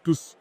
Cause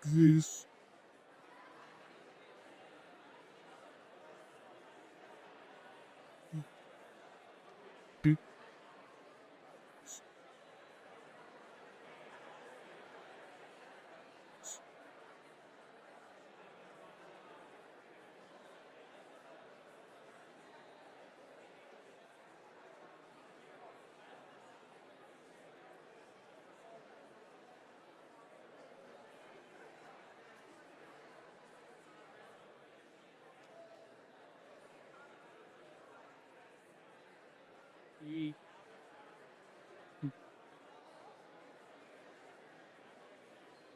this big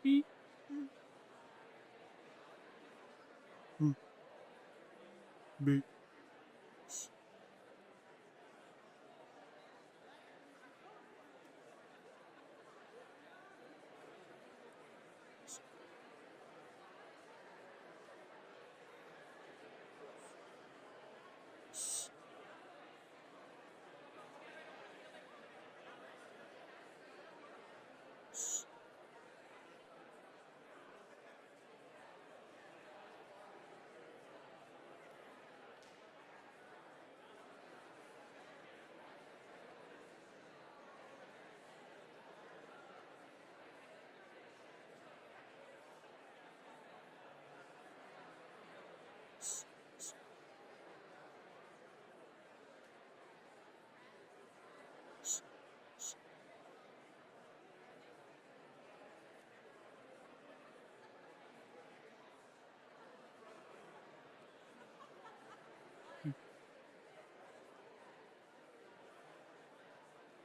beep big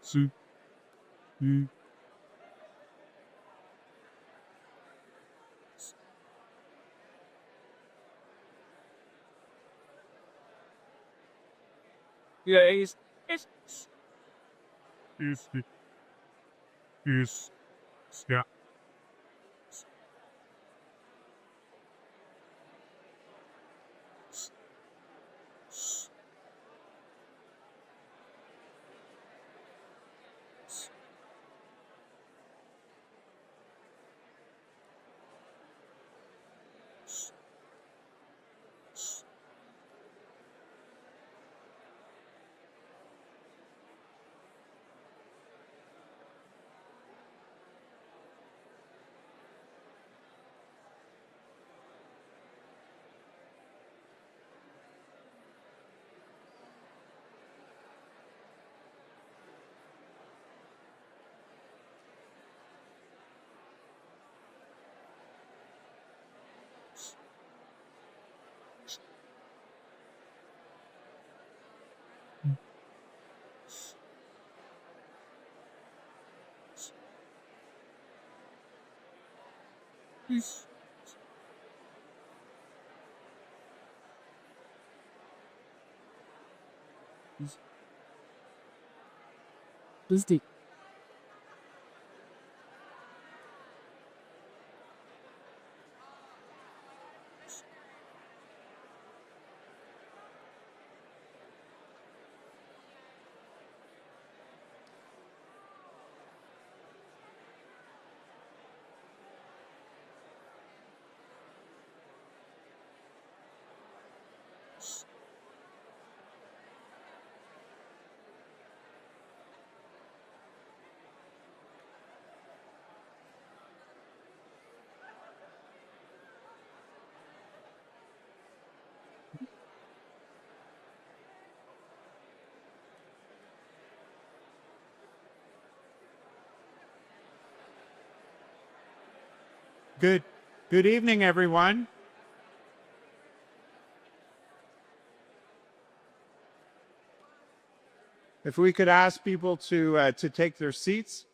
soup. Yeah, it's is is yeah. Is is Good evening, everyone. If we could ask people to take their seats.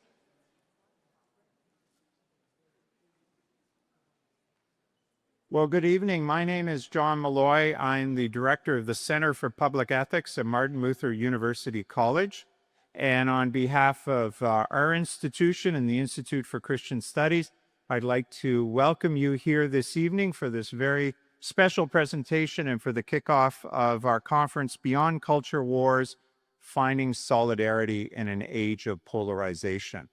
Well, good evening. My name is John Malloy. I'm the director of the Center for Public Ethics at Martin Luther University College. And on behalf of our institution and the Institute for Christian Studies, I'd like to welcome you here this evening for this very special presentation and for the kickoff of our conference, Beyond Culture Wars, Finding Solidarity in an Age of Polarization.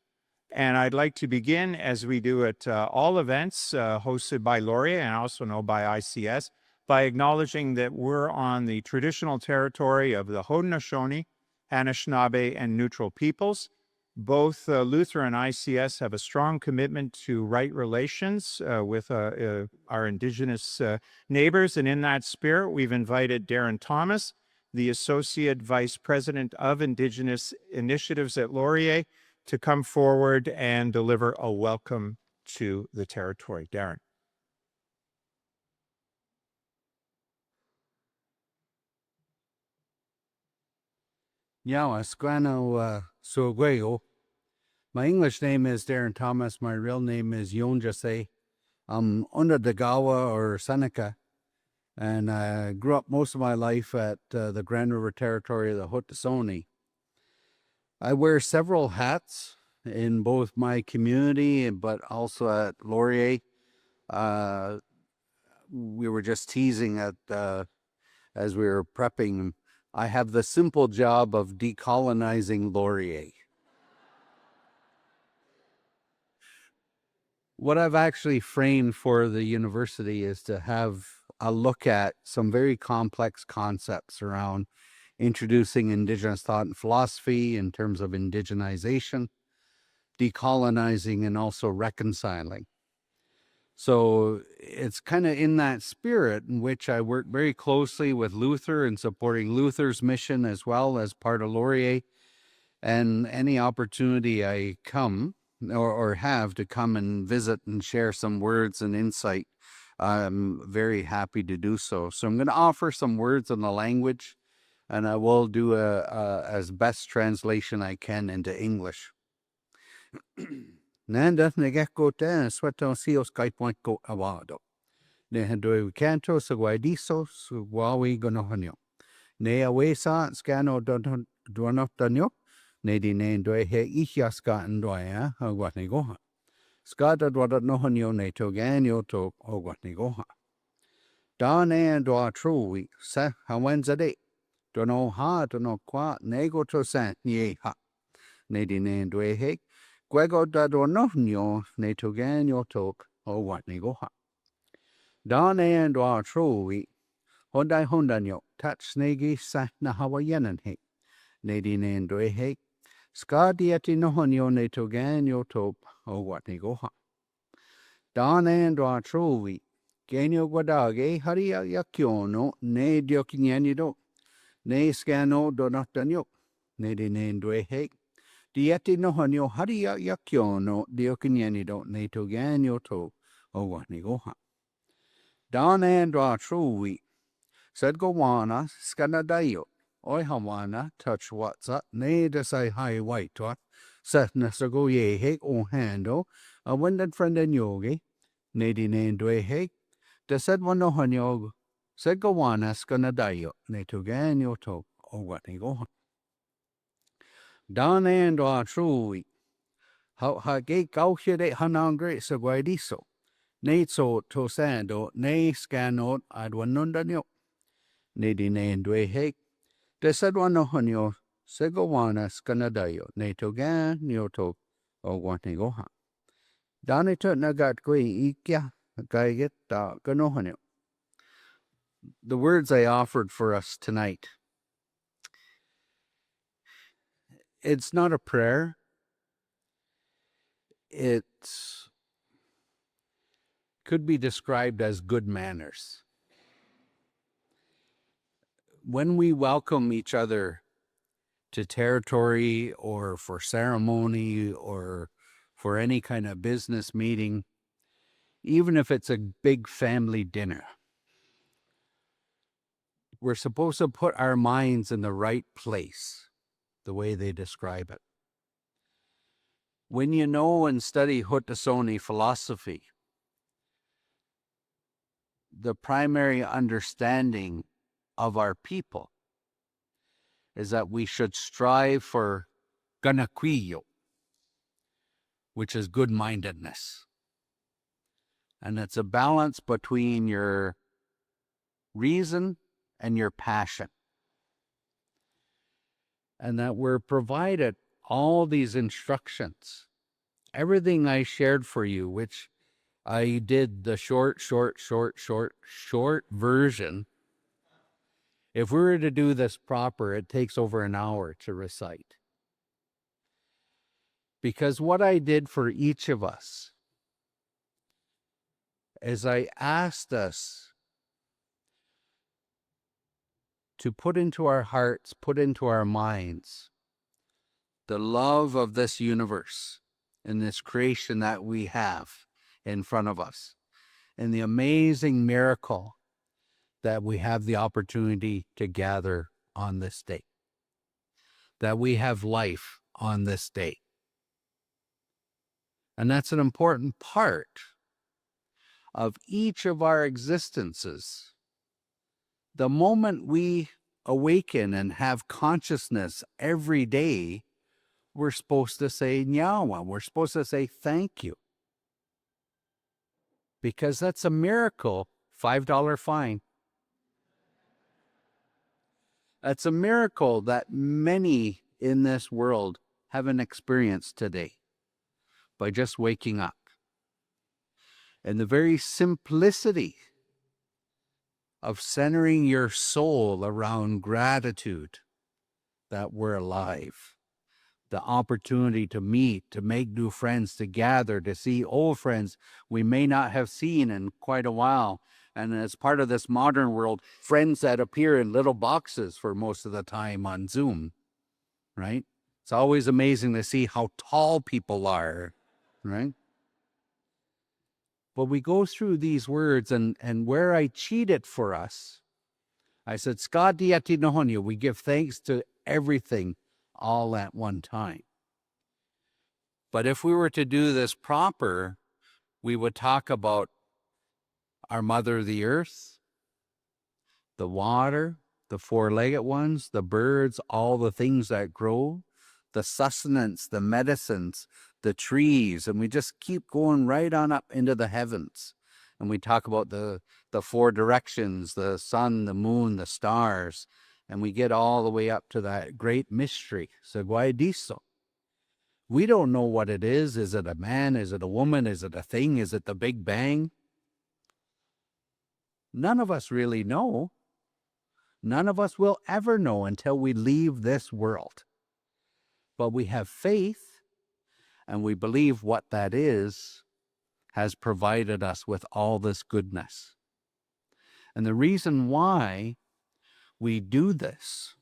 And I'd like to begin, as we do at all events hosted by Laurier and also know by ICS, by acknowledging that we're on the traditional territory of the Haudenosaunee, Anishinaabe, and Neutral peoples. Both Luther and ICS have a strong commitment to right relations with our Indigenous neighbors. And in that spirit, we've invited Darren Thomas, the Associate Vice President of Indigenous Initiatives at Laurier, to come forward and deliver a welcome to the territory. Darren. Yawa, Squano Sugueo. My English name is Darren Thomas. My real name is Yon Jase. I'm under the Gawa or Seneca, and I grew up most of my life at the Grand River Territory of the Haudenosaunee. I wear several hats in both my community, but also at Laurier. We were just teasing at as we were prepping. I have the simple job of decolonizing Laurier. What I've actually framed for the university is to have a look at some very complex concepts around introducing Indigenous thought and philosophy in terms of indigenization, decolonizing, and also reconciling. So it's kind of in that spirit in which I work very closely with Luther and supporting Luther's mission as well as part of Laurier. And any opportunity I come or have to come and visit and share some words and insight, I'm very happy to do so. So I'm going to offer some words in the language, and I will do as best translation I can into English. Nanda negeko te sweto sios kaipoinko awado. Ne handoi canto sa guaidiso su guawi gonohanyo. Ne awesa scano donotanyo. Ne di ne ndoi he ihia ska ndoia hawatni goha. Skada dwadat nohanyo ne toganyo to hawatni goha. Da ne ndwa truwi sa hawenzade. Dono ha dono kwa nego to san ye ha. Ne di ne ndoi he gwego da donohanyo ne toganyo tok hawatni goha. Da ne ndwa truwi Hondai hondanyo touch snegi sa na hawayenan he. Ne di ne ndoi he Ska dieti nohonyo ne toganyo top o watni goha. Dan and wa trovi. Genyo guadage haria yakyono ne diokinyanido. Ne scano donatanyo. Ne di ne ndwe he. Dieti nohonyo haria yakyono diokinyanido ne toganyo top o watni goha. Dan and wa trovi. Said gowana skanadayo. Oi hawana touch what's up. Ne de say hi white what. Seth nasago ye he o hando. A winded friend in yogi. Ne di ne ndwe he. De said one no hanyog. Said gowana skanadayo. Ne to ganyo to. O what he go. Dan and wa trui. How ha ge gau hide hanangre sagwaidiso. Ne so to sando. Ne scanot ad one nundanyo. Ne di ne ndwe he. De said one no honyo, segowana skanadayo, ne togan nyoto o wani goha. Dani to nagat gui ikya, gaiget da ganohanyo. The words I offered for us tonight. It's not a prayer. It could be described as good manners. When we welcome each other to territory or for ceremony or for any kind of business meeting, even if it's a big family dinner. We're supposed to put our minds in the right place, the way they describe it. When you know and study Haudenosaunee philosophy, the primary understanding of our people is that we should strive for ganaquillo, which is good-mindedness. And it's a balance between your reason and your passion. And that we're provided all these instructions. Everything I shared for you, which I did the short version. If we were to do this proper, it takes over an hour to recite. Because what I did for each of us is I asked us to put into our hearts, put into our minds, the love of this universe and this creation that we have in front of us, and the amazing miracle that we have the opportunity to gather on this day, that we have life on this day. And that's an important part of each of our existences. The moment we awaken and have consciousness every day, we're supposed to say nyawa. We're supposed to say thank you. Because that's a miracle. $5 fine. That's a miracle that many in this world haven't experienced today by just waking up. And the very simplicity of centering your soul around gratitude that we're alive. The opportunity to meet, to make new friends, to gather, to see old friends we may not have seen in quite a while. And as part of this modern world, friends that appear in little boxes for most of the time on Zoom, right? It's always amazing to see how tall people are, right? But we go through these words, and where I cheated for us, I said, Skadiati Nohonia, we give thanks to everything all at one time. But if we were to do this proper, we would talk about our mother, the earth, the water, the four-legged ones, the birds, all the things that grow, the sustenance, the medicines, the trees, and we just keep going right on up into the heavens. And we talk about the four directions, the sun, the moon, the stars, and we get all the way up to that great mystery, Seguaidiso. We don't know what it is. Is it a man? Is it a woman? Is it a thing? Is it the Big Bang? None of us really know. None of us will ever know until we leave this world. But we have faith, and we believe what that is has provided us with all this goodness. And the reason why we do this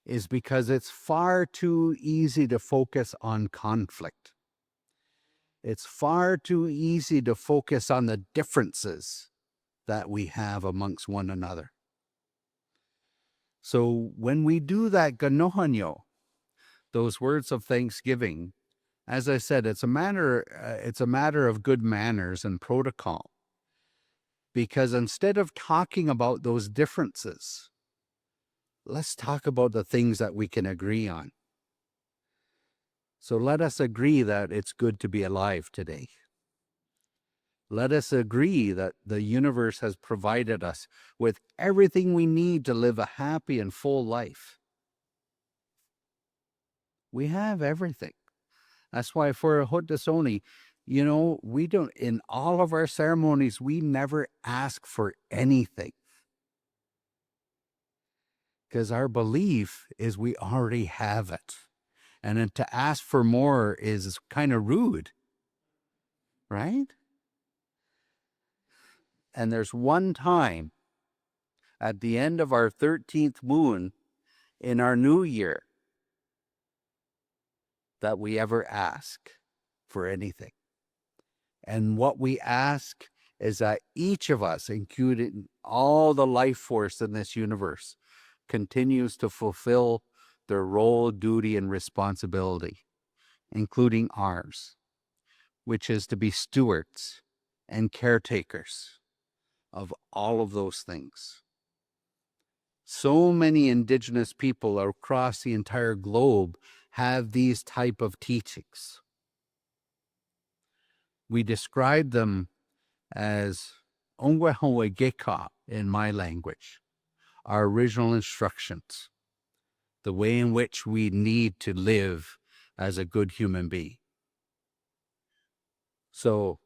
is because it's far too easy to focus on conflict. It's far too easy to focus on the differences that we have amongst one another. So when we do that ganohanyo, those words of thanksgiving, as I said, it's a matter of good manners and protocol. Because instead of talking about those differences, let's talk about the things that we can agree on. So let us agree that it's good to be alive today. Let us agree that the universe has provided us with everything we need to live a happy and full life. We have everything. That's why for Haudenosaunee, we don't, in all of our ceremonies, we never ask for anything. Because our belief is we already have it. And then to ask for more is kind of rude, right? And there's one time at the end of our 13th moon in our new year that we ever ask for anything. And what we ask is that each of us, including all the life force in this universe, continues to fulfill their role, duty, and responsibility, including ours, which is to be stewards and caretakers of all of those things. So many indigenous people across the entire globe have these type of teachings. We describe them as Ongwehowegeka in my language, our original instructions, the way in which we need to live as a good human being. So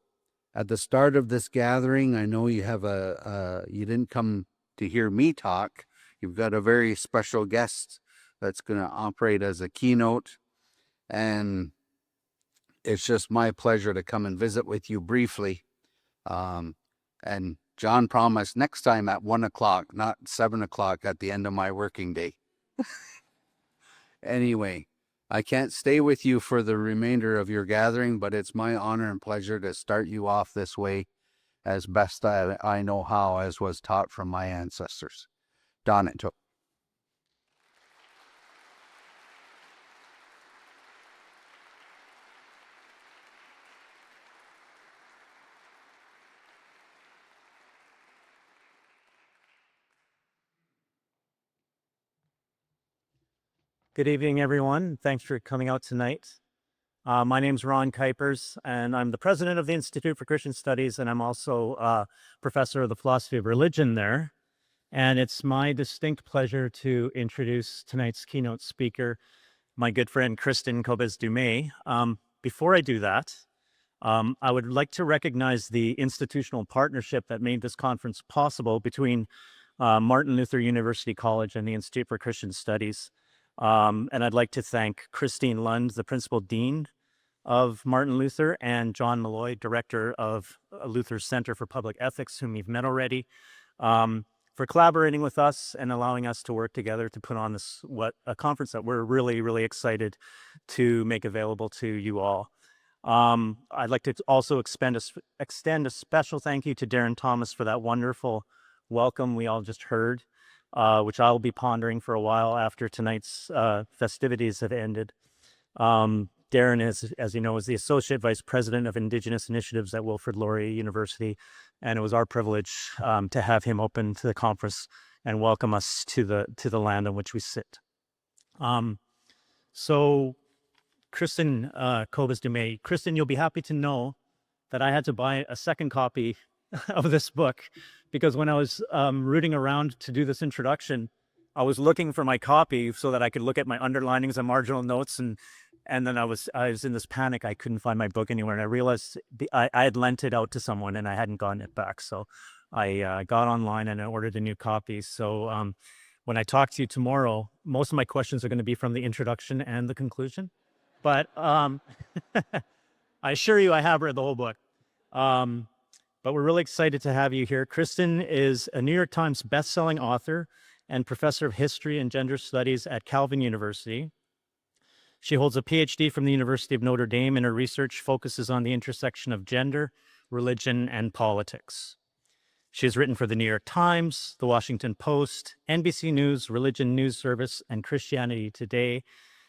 at the start of this gathering, I know you have you didn't come to hear me talk. You've got a very special guest that's going to operate as a keynote. And it's just my pleasure to come and visit with you briefly. And John promised next time at 1 o'clock, not 7 o'clock at the end of my working day. Anyway, I can't stay with you for the remainder of your gathering, but it's my honor and pleasure to start you off this way as best I know how, as was taught from my ancestors. Donito. Good evening, everyone. Thanks for coming out tonight. My name's Ron Kuipers, and I'm the president of the Institute for Christian Studies, and I'm also a professor of the philosophy of religion there. And it's my distinct pleasure to introduce tonight's keynote speaker, my good friend, Kristin Kobes Du Mez. Before I do that, I would like to recognize the institutional partnership that made this conference possible between Martin Luther University College and the Institute for Christian Studies. And I'd like to thank Christine Lund, the principal dean of Martin Luther, and John Malloy, director of Luther's Center for Public Ethics, whom you've met already, for collaborating with us and allowing us to work together to put on a conference that we're really, really excited to make available to you all. I'd like to also extend a special thank you to Darren Thomas for that wonderful welcome we all just heard, which I'll be pondering for a while after tonight's festivities have ended. Darren is, as you know, is the Associate Vice President of Indigenous Initiatives at Wilfrid Laurier University, and it was our privilege to have him open to the conference and welcome us to the land on which we sit. So Kristin Kobes Du Mez. Kristin, you'll be happy to know that I had to buy a second copy of this book because when I was rooting around to do this introduction, I was looking for my copy so that I could look at my underlinings and marginal notes, and then I was in this panic. I couldn't find my book anywhere, and I realized I had lent it out to someone and I hadn't gotten it back. So I got online and I ordered a new copy. So when I talk to you tomorrow, most of my questions are going to be from the introduction and the conclusion. But I assure you I have read the whole book. But we're really excited to have you here. Kristin is a New York Times bestselling author and professor of history and gender studies at Calvin University. She holds a PhD from the University of Notre Dame, and her research focuses on the intersection of gender, religion, and politics. She has written for the New York Times, the Washington Post, NBC News, Religion News Service, and Christianity Today,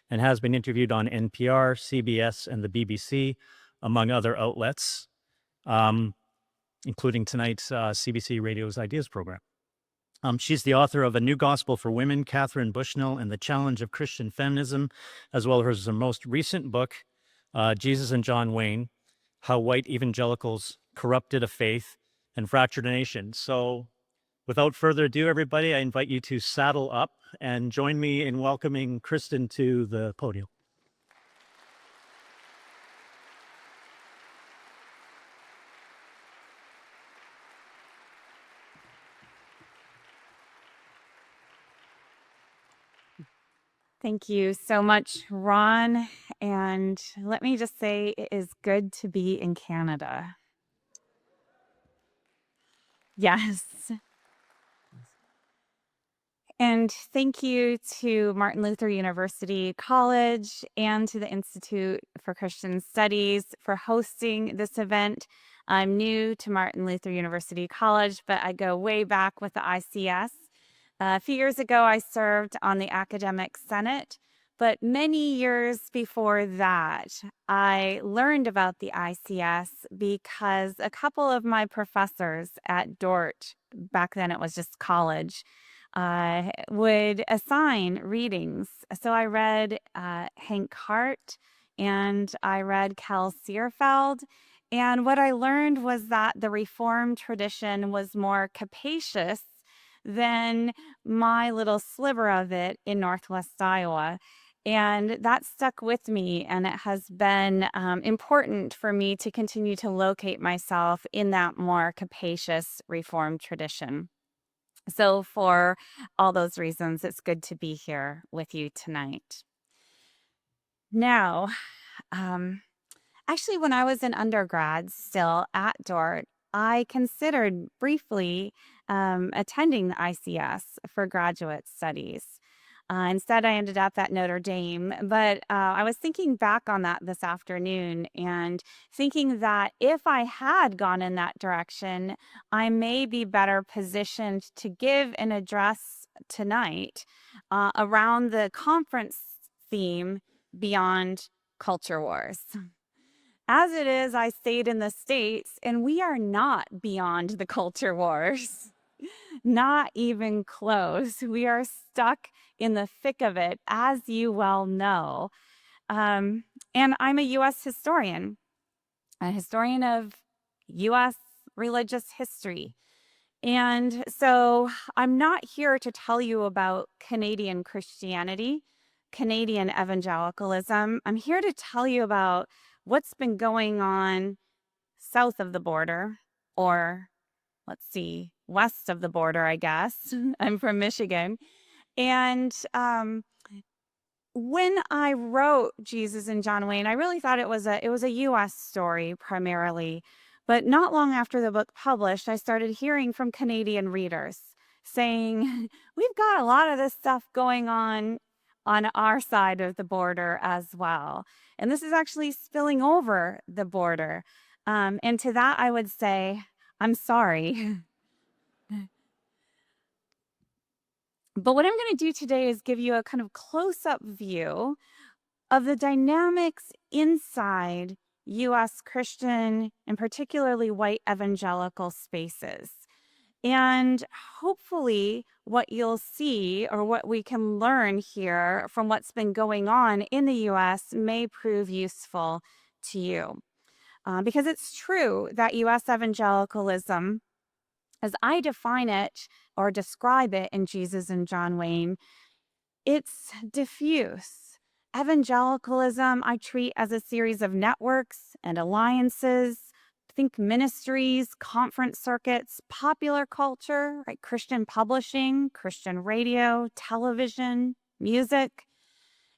and has been interviewed on NPR, CBS, and the BBC, among other outlets, including tonight's CBC Radio's Ideas program. She's the author of A New Gospel for Women, Catherine Bushnell, and the Challenge of Christian Feminism, as well as her most recent book, Jesus and John Wayne, How White Evangelicals Corrupted a Faith and Fractured a Nation. So without further ado, everybody, I invite you to saddle up and join me in welcoming Kristin to the podium. Thank you so much, Ron. And let me just say, it is good to be in Canada. Yes. And thank you to Martin Luther University College and to the Institute for Christian Studies for hosting this event. I'm new to Martin Luther University College, but I go way back with the ICS. A few years ago, I served on the Academic Senate, but many years before that, I learned about the ICS because a couple of my professors at Dort, back then it was just college, would assign readings. So I read Hank Hart and I read Cal Searfeld. And what I learned was that the Reformed tradition was more capacious than my little sliver of it in Northwest Iowa. And that stuck with me, and it has been important for me to continue to locate myself in that more capacious Reformed tradition. So for all those reasons, it's good to be here with you tonight. Now, actually, when I was an undergrad still at Dort, I considered briefly attending the ICS for graduate studies. Instead, I ended up at Notre Dame, but I was thinking back on that this afternoon and thinking that if I had gone in that direction, I may be better positioned to give an address tonight around the conference theme, Beyond Culture Wars. As it is, I stayed in the States, and we are not beyond the culture wars. Not even close. We are stuck in the thick of it, as you well know. And I'm a U.S. historian, a historian of U.S. religious history. And so I'm not here to tell you about Canadian Christianity, Canadian evangelicalism. I'm here to tell you about what's been going on south of the border, or let's see, west of the border, I guess. I'm from Michigan. And when I wrote Jesus and John Wayne, I really thought it was a U.S. story primarily. But not long after the book published, I started hearing from Canadian readers saying, we've got a lot of this stuff going on our side of the border as well. And this is actually spilling over the border. And to that, I would say, I'm sorry. But what I'm going to do today is give you a kind of close-up view of the dynamics inside U.S. Christian and particularly white evangelical spaces. And hopefully what you'll see, or what we can learn here from what's been going on in the U.S., may prove useful to you. Because it's true that U.S. evangelicalism, as I define it or describe it in Jesus and John Wayne, it's diffuse. Evangelicalism I treat as a series of networks and alliances. Think ministries, conference circuits, popular culture, right? Christian publishing, Christian radio, television, music.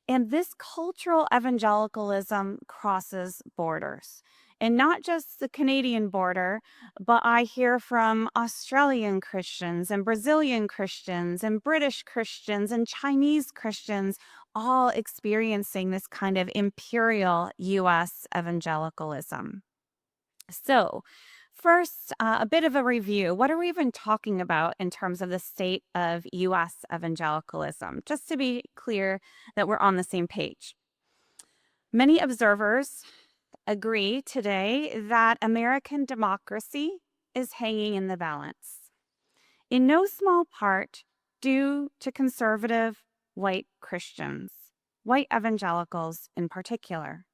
And this cultural evangelicalism crosses borders. And not just the Canadian border, but I hear from Australian Christians and Brazilian Christians and British Christians and Chinese Christians, all experiencing this kind of imperial U.S. evangelicalism. So, first, a bit of a review. What are we even talking about in terms of the state of U.S. evangelicalism? Just to be clear that we're on the same page. Many observers agree today that American democracy is hanging in the balance, in no small part due to conservative white Christians, white evangelicals in particular.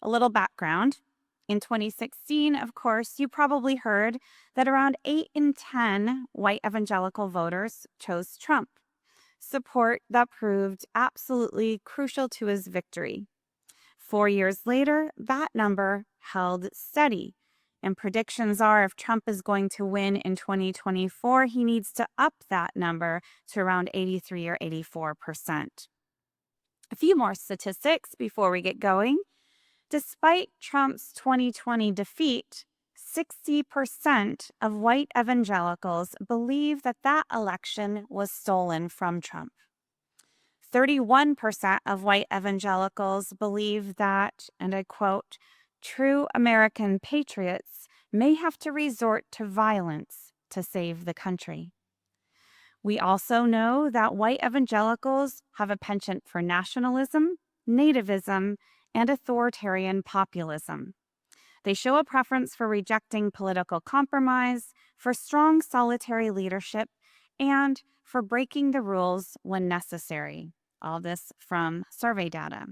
A little background. In 2016, of course, you probably heard that around 8 in 10 white evangelical voters chose Trump, support that proved absolutely crucial to his victory. 4 years later, that number held steady, and predictions are if Trump is going to win in 2024, he needs to up that number to around 83 or 84%. A few more statistics before we get going. Despite Trump's 2020 defeat, 60% of white evangelicals believe that that election was stolen from Trump. 31% of white evangelicals believe that, and I quote, true American patriots may have to resort to violence to save the country. We also know that white evangelicals have a penchant for nationalism, nativism, and authoritarian populism. They show a preference for rejecting political compromise, for strong solitary leadership, and for breaking the rules when necessary. All this from survey data.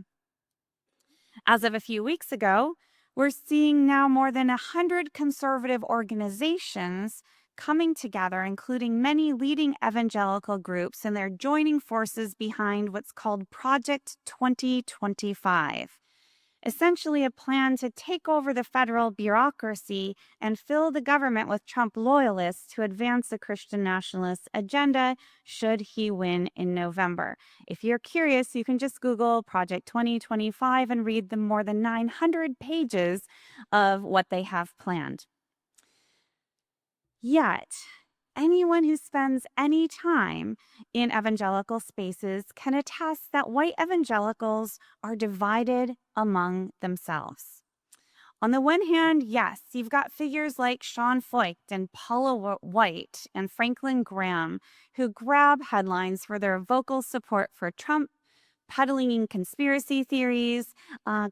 As of a few weeks ago, we're seeing now more than 100 conservative organizations coming together, including many leading evangelical groups, and they're joining forces behind what's called Project 2025. Essentially a plan to take over the federal bureaucracy and fill the government with Trump loyalists to advance the Christian nationalist agenda should he win in November. If you're curious, you can just Google Project 2025 and read the more than 900 pages of what they have planned. Yet, anyone who spends any time in evangelical spaces can attest that white evangelicals are divided among themselves. On the one hand, yes, you've got figures like Sean Feucht and Paula White and Franklin Graham who grab headlines for their vocal support for Trump, peddling conspiracy theories,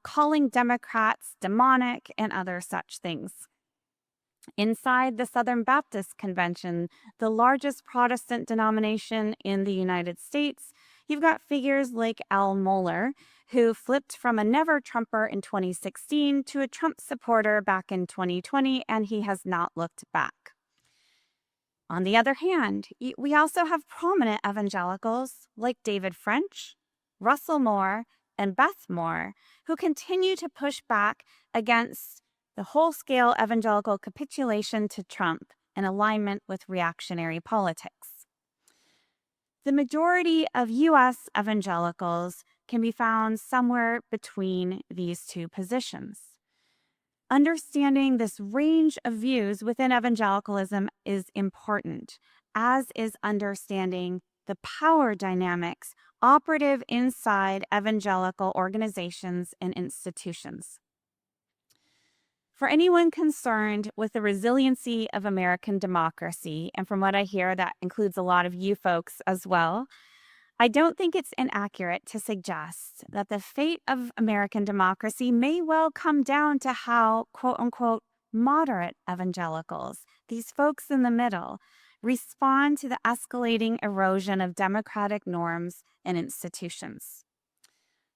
calling Democrats demonic, and other such things. Inside the Southern Baptist Convention, the largest Protestant denomination in the United States, you've got figures like Al Mohler, who flipped from a never-Trumper in 2016 to a Trump supporter back in 2020, and he has not looked back. On the other hand, we also have prominent evangelicals like David French, Russell Moore, and Beth Moore, who continue to push back against the whole-scale evangelical capitulation to Trump in alignment with reactionary politics. The majority of U.S. evangelicals can be found somewhere between these two positions. Understanding this range of views within evangelicalism is important, as is understanding the power dynamics operative inside evangelical organizations and institutions. For anyone concerned with the resiliency of American democracy, and from what I hear, that includes a lot of you folks as well, I don't think it's inaccurate to suggest that the fate of American democracy may well come down to how, quote unquote, moderate evangelicals, these folks in the middle, respond to the escalating erosion of democratic norms and institutions.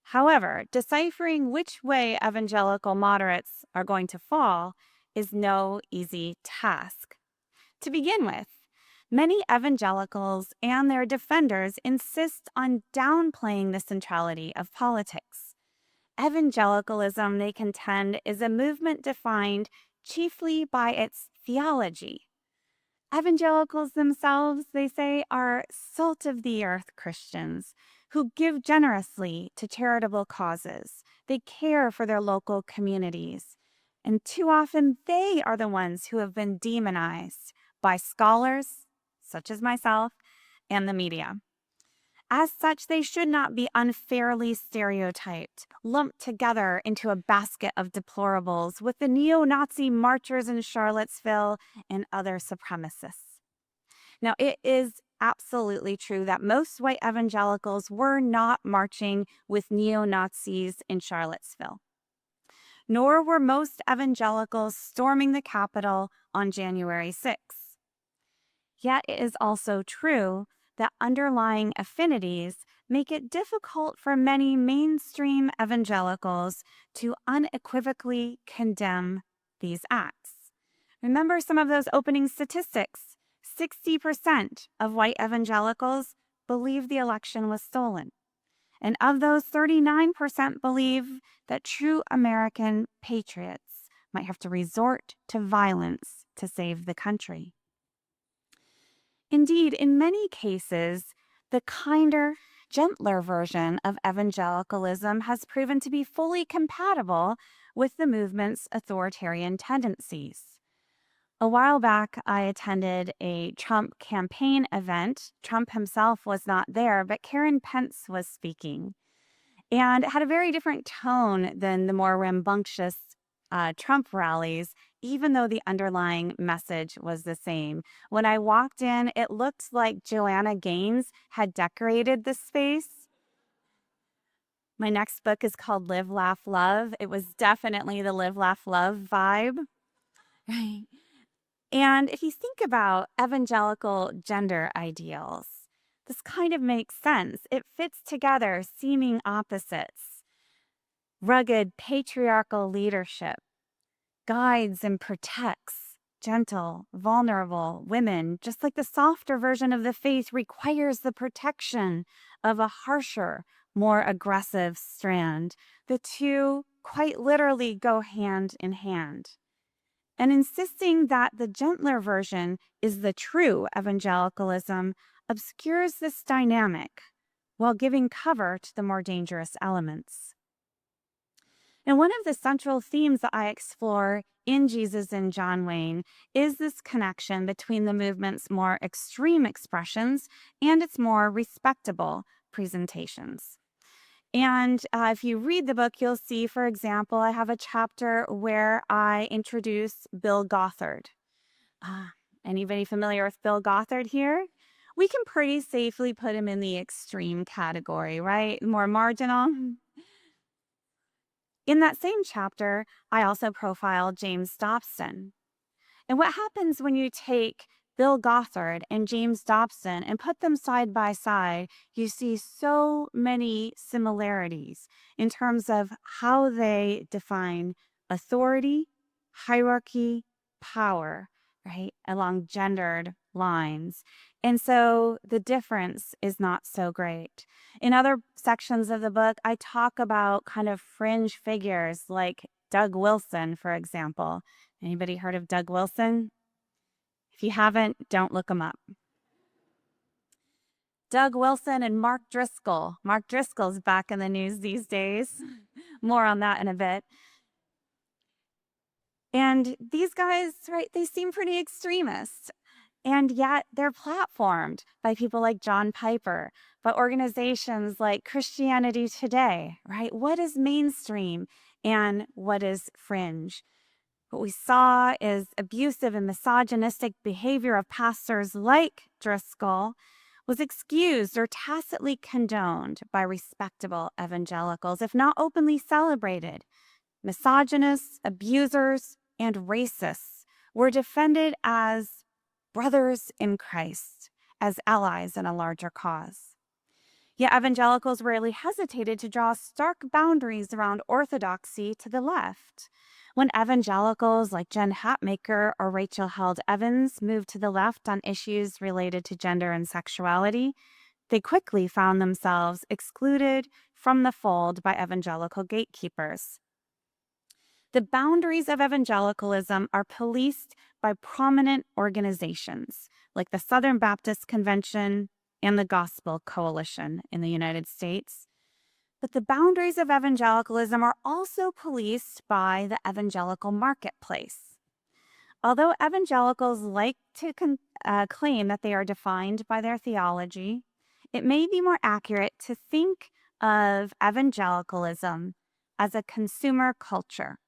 However, deciphering which way evangelical moderates are going to fall is no easy task. To begin with, many evangelicals and their defenders insist on downplaying the centrality of politics. Evangelicalism, they contend, is a movement defined chiefly by its theology. Evangelicals themselves, they say, are salt-of-the-earth Christians who give generously to charitable causes. They care for their local communities. And too often, they are the ones who have been demonized by scholars, such as myself, and the media. As such, they should not be unfairly stereotyped, lumped together into a basket of deplorables with the neo-Nazi marchers in Charlottesville and other supremacists. Now, it is absolutely true that most white evangelicals were not marching with neo-Nazis in Charlottesville. Nor were most evangelicals storming the Capitol on January 6th. Yet it is also true that underlying affinities make it difficult for many mainstream evangelicals to unequivocally condemn these acts. Remember some of those opening statistics. 60% of white evangelicals believe the election was stolen. And of those, 39% believe that true American patriots might have to resort to violence to save the country. Indeed, in many cases, the kinder, gentler version of evangelicalism has proven to be fully compatible with the movement's authoritarian tendencies. A while back, I attended a Trump campaign event. Trump himself was not there, but Karen Pence was speaking. And it had a very different tone than the more rambunctious Trump rallies, even though the underlying message was the same. When I walked in, it looked like Joanna Gaines had decorated the space. My next book is called Live, Laugh, Love. It was definitely the Live, Laugh, Love vibe. Right. And if you think about evangelical gender ideals, this kind of makes sense. It fits together seeming opposites. Rugged patriarchal leadership guides and protects gentle, vulnerable women, just like the softer version of the faith requires the protection of a harsher, more aggressive strand. The two quite literally go hand in hand. And insisting that the gentler version is the true evangelicalism obscures this dynamic while giving cover to the more dangerous elements. And one of the central themes that I explore in Jesus and John Wayne is this connection between the movement's more extreme expressions and its more respectable presentations. And if you read the book, you'll see, for example, I have a chapter where I introduce Bill Gothard. Anybody familiar with Bill Gothard here? We can pretty safely put him in the extreme category, right? More marginal. In that same chapter, I also profile James Dobson. And what happens when you take Bill Gothard and James Dobson and put them side by side, you see so many similarities in terms of how they define authority, hierarchy, power, right, along gendered lines. And so the difference is not so great. In other sections of the book, I talk about kind of fringe figures like Doug Wilson, for example. Anybody heard of Doug Wilson? If you haven't, don't look him up. Doug Wilson and Mark Driscoll. Mark Driscoll's back in the news these days. More on that in a bit. And these guys, right, they seem pretty extremist. And yet they're platformed by people like John Piper, by organizations like Christianity Today, right? What is mainstream and what is fringe? What we saw is abusive and misogynistic behavior of pastors like Driscoll was excused or tacitly condoned by respectable evangelicals, if not openly celebrated. Misogynists, abusers, and racists were defended as brothers in Christ, as allies in a larger cause. Yet evangelicals rarely hesitated to draw stark boundaries around orthodoxy to the left. When evangelicals like Jen Hatmaker or Rachel Held Evans moved to the left on issues related to gender and sexuality, they quickly found themselves excluded from the fold by evangelical gatekeepers. The boundaries of evangelicalism are policed by prominent organizations like the Southern Baptist Convention and the Gospel Coalition in the United States. But the boundaries of evangelicalism are also policed by the evangelical marketplace. Although evangelicals like to claim that they are defined by their theology, it may be more accurate to think of evangelicalism as a consumer culture.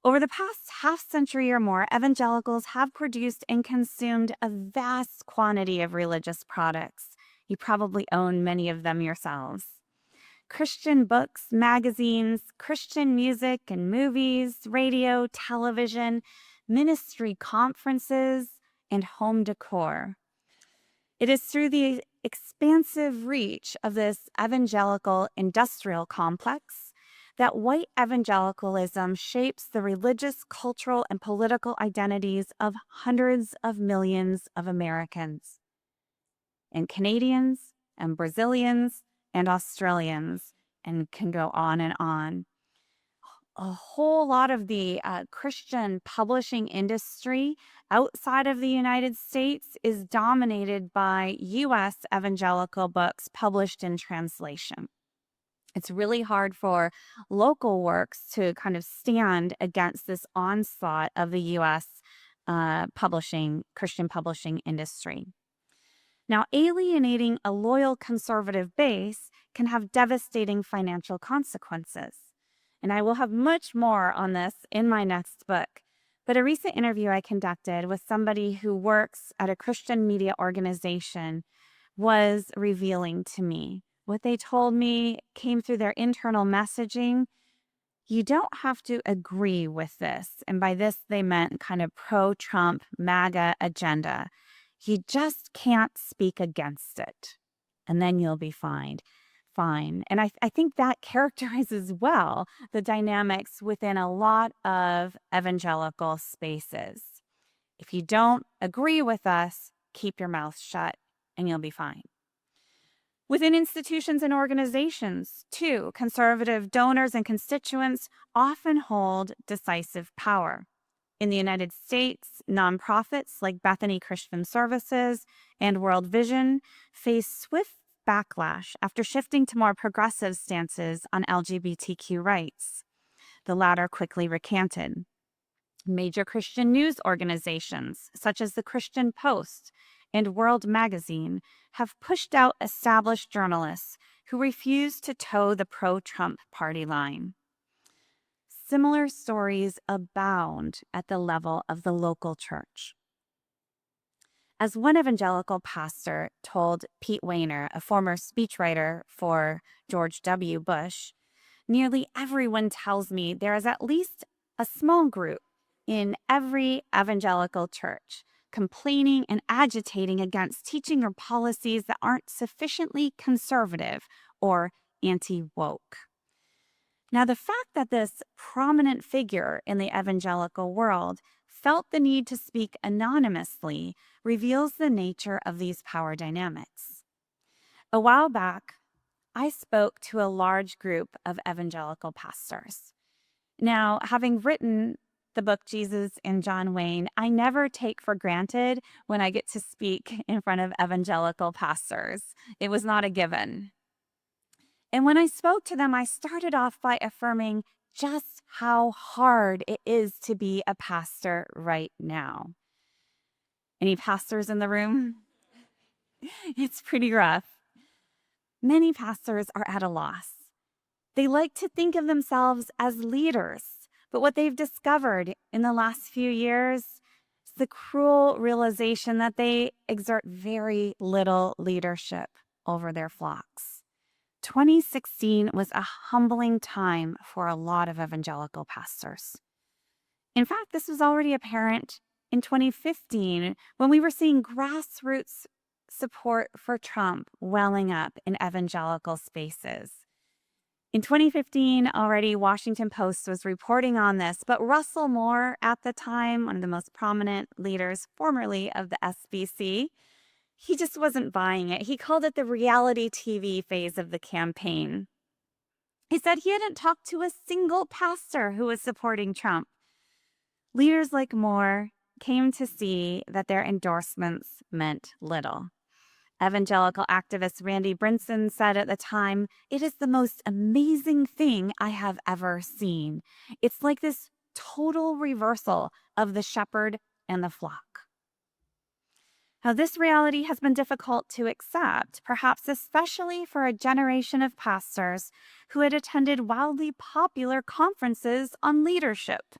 Over the past half century or more, evangelicals have produced and consumed a vast quantity of religious products. You probably own many of them yourselves. Christian books, magazines, Christian music and movies, radio, television, ministry conferences, and home decor. It is through the expansive reach of this evangelical industrial complex that white evangelicalism shapes the religious, cultural, and political identities of hundreds of millions of Americans, and Canadians, and Brazilians, and Australians, and can go on and on. A whole lot of the Christian publishing industry outside of the United States is dominated by U.S. evangelical books published in translation. It's really hard for local works to kind of stand against this onslaught of the U.S. Christian publishing industry. Now, alienating a loyal conservative base can have devastating financial consequences. And I will have much more on this in my next book. But a recent interview I conducted with somebody who works at a Christian media organization was revealing to me. What they told me came through their internal messaging. You don't have to agree with this. And by this, they meant kind of pro-Trump MAGA agenda. You just can't speak against it, and then you'll be fine. And I think that characterizes well the dynamics within a lot of evangelical spaces. If you don't agree with us, keep your mouth shut, and you'll be fine. Within institutions and organizations, too, conservative donors and constituents often hold decisive power. In the United States, nonprofits like Bethany Christian Services and World Vision face swift backlash after shifting to more progressive stances on LGBTQ rights. The latter quickly recanted. Major Christian news organizations, such as the Christian Post and World Magazine, have pushed out established journalists who refuse to toe the pro-Trump party line. Similar stories abound at the level of the local church. As one evangelical pastor told Pete Wehner, a former speechwriter for George W. Bush, nearly everyone tells me there is at least a small group in every evangelical church complaining and agitating against teaching or policies that aren't sufficiently conservative or anti-woke. Now, the fact that this prominent figure in the evangelical world felt the need to speak anonymously reveals the nature of these power dynamics. A while back, I spoke to a large group of evangelical pastors. Now, having written the book Jesus and John Wayne, I never take for granted when I get to speak in front of evangelical pastors. It was not a given. And when I spoke to them, I started off by affirming just how hard it is to be a pastor right now. Any pastors in the room? It's pretty rough. Many pastors are at a loss. They like to think of themselves as leaders, but what they've discovered in the last few years is the cruel realization that they exert very little leadership over their flocks. 2016 was a humbling time for a lot of evangelical pastors. In fact, this was already apparent in 2015 when we were seeing grassroots support for Trump welling up in evangelical spaces. In 2015, already Washington Post was reporting on this, but Russell Moore, at the time, one of the most prominent leaders formerly of the SBC, he just wasn't buying it. He called it the reality TV phase of the campaign. He said he hadn't talked to a single pastor who was supporting Trump. Leaders like Moore came to see that their endorsements meant little. Evangelical activist Randy Brinson said at the time, "It is the most amazing thing I have ever seen. It's like this total reversal of the shepherd and the flock." Now, this reality has been difficult to accept, perhaps especially for a generation of pastors who had attended wildly popular conferences on leadership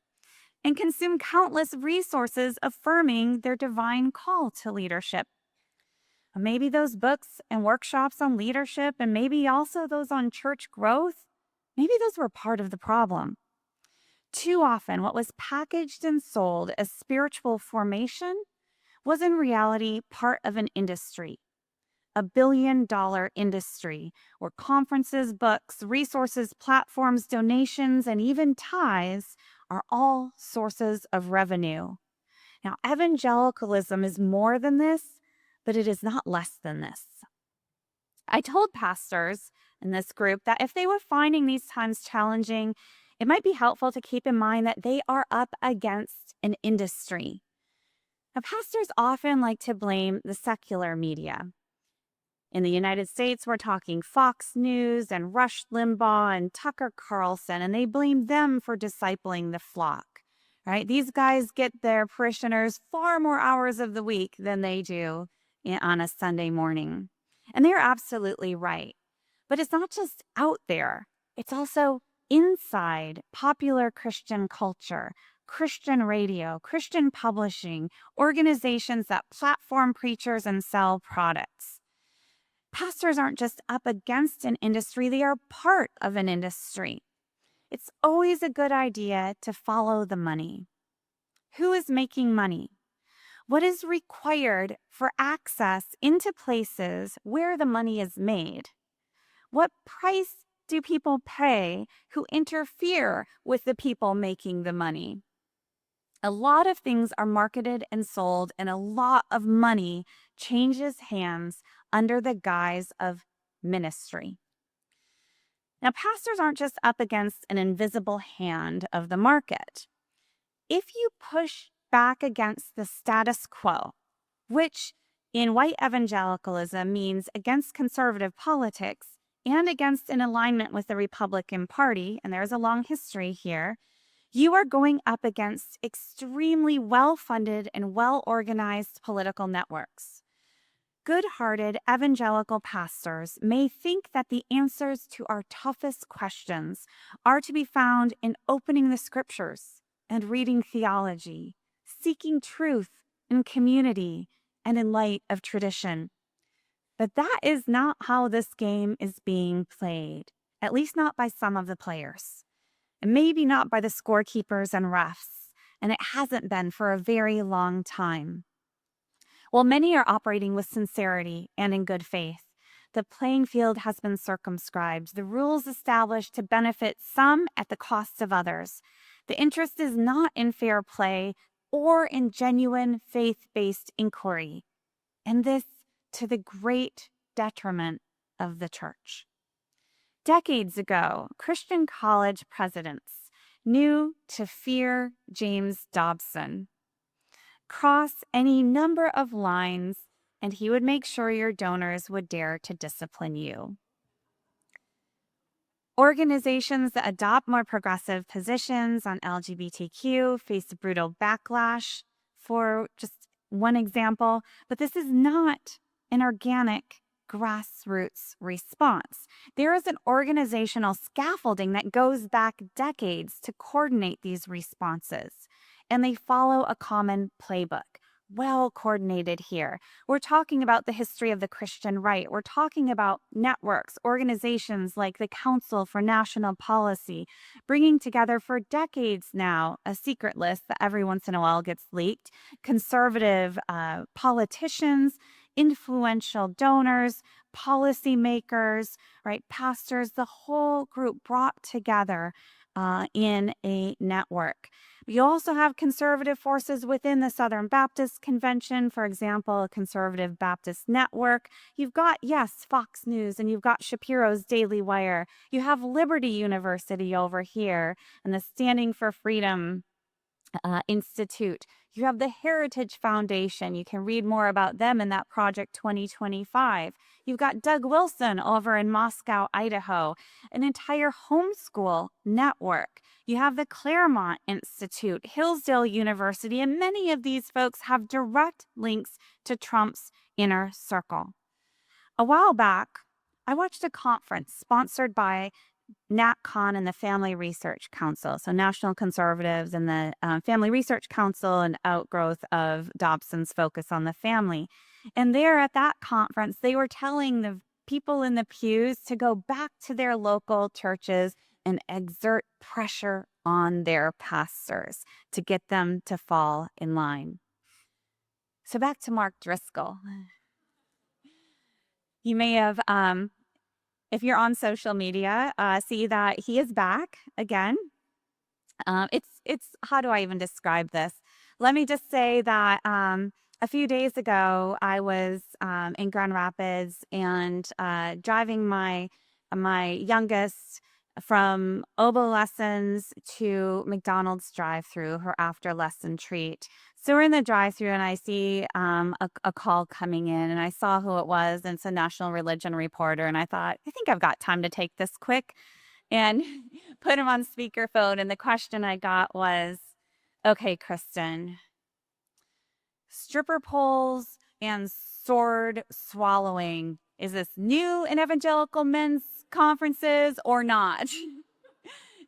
and consumed countless resources affirming their divine call to leadership. Maybe those books and workshops on leadership, and maybe also those on church growth, maybe those were part of the problem. Too often, what was packaged and sold as spiritual formation was in reality part of an industry, a billion-dollar industry where conferences, books, resources, platforms, donations, and even tithes are all sources of revenue. Now, evangelicalism is more than this, but it is not less than this. I told pastors in this group that if they were finding these times challenging, it might be helpful to keep in mind that they are up against an industry. Now, pastors often like to blame the secular media. In the United States, we're talking Fox News and Rush Limbaugh and Tucker Carlson, and they blame them for discipling the flock. right? These guys get their parishioners far more hours of the week than they do on a Sunday morning. And they're absolutely right. But it's not just out there, it's also inside popular Christian culture, Christian radio, Christian publishing, organizations that platform preachers and sell products. Pastors aren't just up against an industry, they are part of an industry. It's always a good idea to follow the money. Who is making money? What is required for access into places where the money is made? What price do people pay who interfere with the people making the money? A lot of things are marketed and sold, and a lot of money changes hands under the guise of ministry. Now, pastors aren't just up against an invisible hand of the market. If you push back against the status quo, which in white evangelicalism means against conservative politics and against an alignment with the Republican Party, and there's a long history here, you are going up against extremely well-funded and well-organized political networks. Good-hearted evangelical pastors may think that the answers to our toughest questions are to be found in opening the scriptures and reading theology, seeking truth in community and in light of tradition. But that is not how this game is being played, at least not by some of the players, and maybe not by the scorekeepers and refs, and it hasn't been for a very long time. While many are operating with sincerity and in good faith, the playing field has been circumscribed, the rules established to benefit some at the cost of others. The interest is not in fair play or in genuine faith-based inquiry, and this to the great detriment of the church. Decades ago, Christian college presidents knew to fear James Dobson. Cross any number of lines, and he would make sure your donors would dare to discipline you. Organizations that adopt more progressive positions on LGBTQ face brutal backlash, for just one example, but this is not an organic grassroots response. There is an organizational scaffolding that goes back decades to coordinate these responses, and they follow a common playbook. Well coordinated here. We're talking about the history of the Christian right. We're talking about networks, organizations like the Council for National Policy, bringing together for decades now a secret list that every once in a while gets leaked, conservative politicians, influential donors, policymakers, right, pastors, the whole group brought together in a network. You also have conservative forces within the Southern Baptist Convention, for example, a conservative Baptist network. You've got, yes, Fox News, and you've got Shapiro's Daily Wire. You have Liberty University over here and the Standing for Freedom Institute. You have the Heritage Foundation. You can read more about them in that Project 2025. You've got Doug Wilson over in Moscow, Idaho, an entire homeschool network. You have the Claremont Institute, Hillsdale University, and many of these folks have direct links to Trump's inner circle. A while back, I watched a conference sponsored by NatCon and the Family Research Council, so National Conservatives and the Family Research Council, an outgrowth of Dobson's focus on the family. And there at that conference, they were telling the people in the pews to go back to their local churches and exert pressure on their pastors to get them to fall in line. So back to Mark Driscoll. You may have if you're on social media, see that he is back again. It's how do I even describe this? Let me just say that a few days ago, I was in Grand Rapids and driving my youngest from oboe lessons to McDonald's drive-through, her after-lesson treat. So we're in the drive-through and I see a call coming in, and I saw who it was, and it's a national religion reporter. And I thought, I think I've got time to take this quick, and put him on speakerphone. And the question I got was, Okay, Kristin. Stripper poles and sword swallowing. Is this new in evangelical men's conferences or not?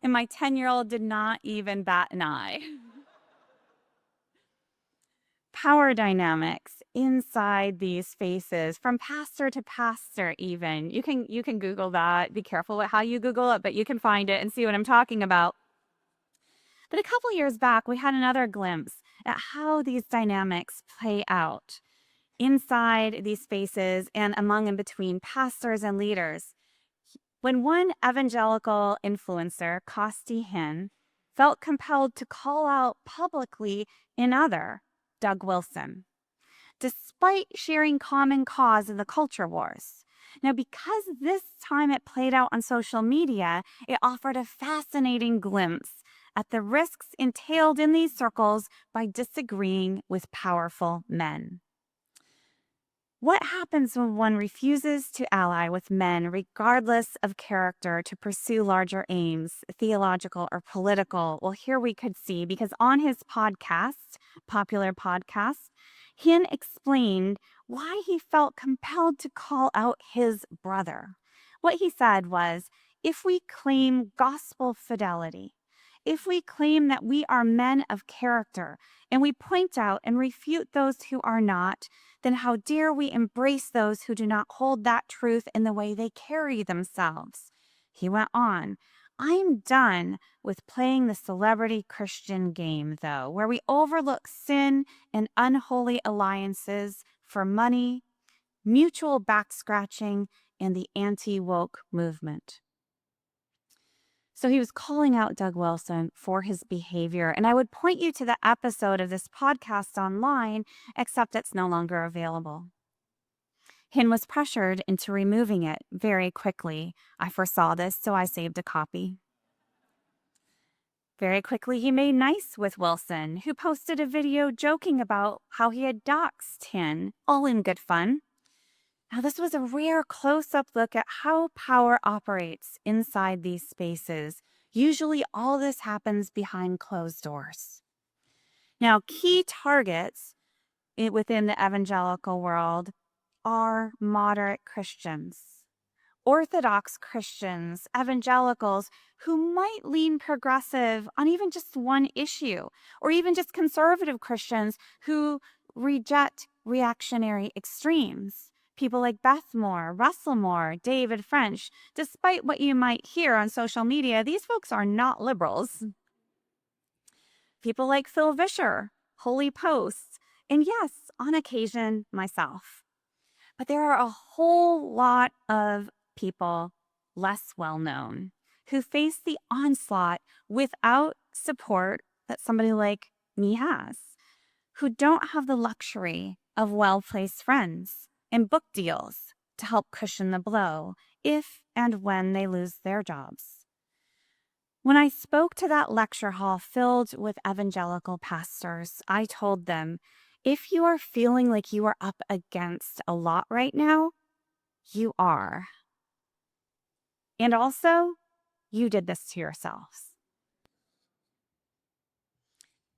And my 10-year-old did not even bat an eye. Power dynamics inside these spaces, from pastor to pastor even. You can Google that. Be careful with how you Google it, but you can find it and see what I'm talking about. But a couple years back, we had another glimpse at how these dynamics play out inside these spaces and among and between pastors and leaders. When one evangelical influencer, Kosti Hinn, felt compelled to call out publicly another, Doug Wilson, despite sharing common cause in the culture wars. Now, because this time it played out on social media, it offered a fascinating glimpse at the risks entailed in these circles by disagreeing with powerful men. What happens when one refuses to ally with men, regardless of character, to pursue larger aims, theological or political? Well, here we could see, because on his podcast, popular podcast, Hinn explained why he felt compelled to call out his brother. What he said was, if we claim gospel fidelity, if we claim that we are men of character, and we point out and refute those who are not, then how dare we embrace those who do not hold that truth in the way they carry themselves? He went on, I'm done with playing the celebrity Christian game, though, where we overlook sin and unholy alliances for money, mutual back-scratching, and the anti-woke movement. So he was calling out Doug Wilson for his behavior. And I would point you to the episode of this podcast online, except it's no longer available. Hinn was pressured into removing it very quickly. I foresaw this, so I saved a copy. Very quickly, he made nice with Wilson, who posted a video joking about how he had doxed Hinn, all in good fun. Now, this was a rare close-up look at how power operates inside these spaces. Usually, all this happens behind closed doors. Now, key targets within the evangelical world are moderate Christians, Orthodox Christians, evangelicals who might lean progressive on even just one issue, or even just conservative Christians who reject reactionary extremes. People like Beth Moore, Russell Moore, David French. Despite what you might hear on social media, these folks are not liberals. People like Phil Vischer, Holy Posts, and yes, on occasion, myself. But there are a whole lot of people less well-known who face the onslaught without support that somebody like me has, who don't have the luxury of well-placed friends and book deals to help cushion the blow if and when they lose their jobs. When I spoke to that lecture hall filled with evangelical pastors, I told them, if you are feeling like you are up against a lot right now, you are. And also, you did this to yourselves.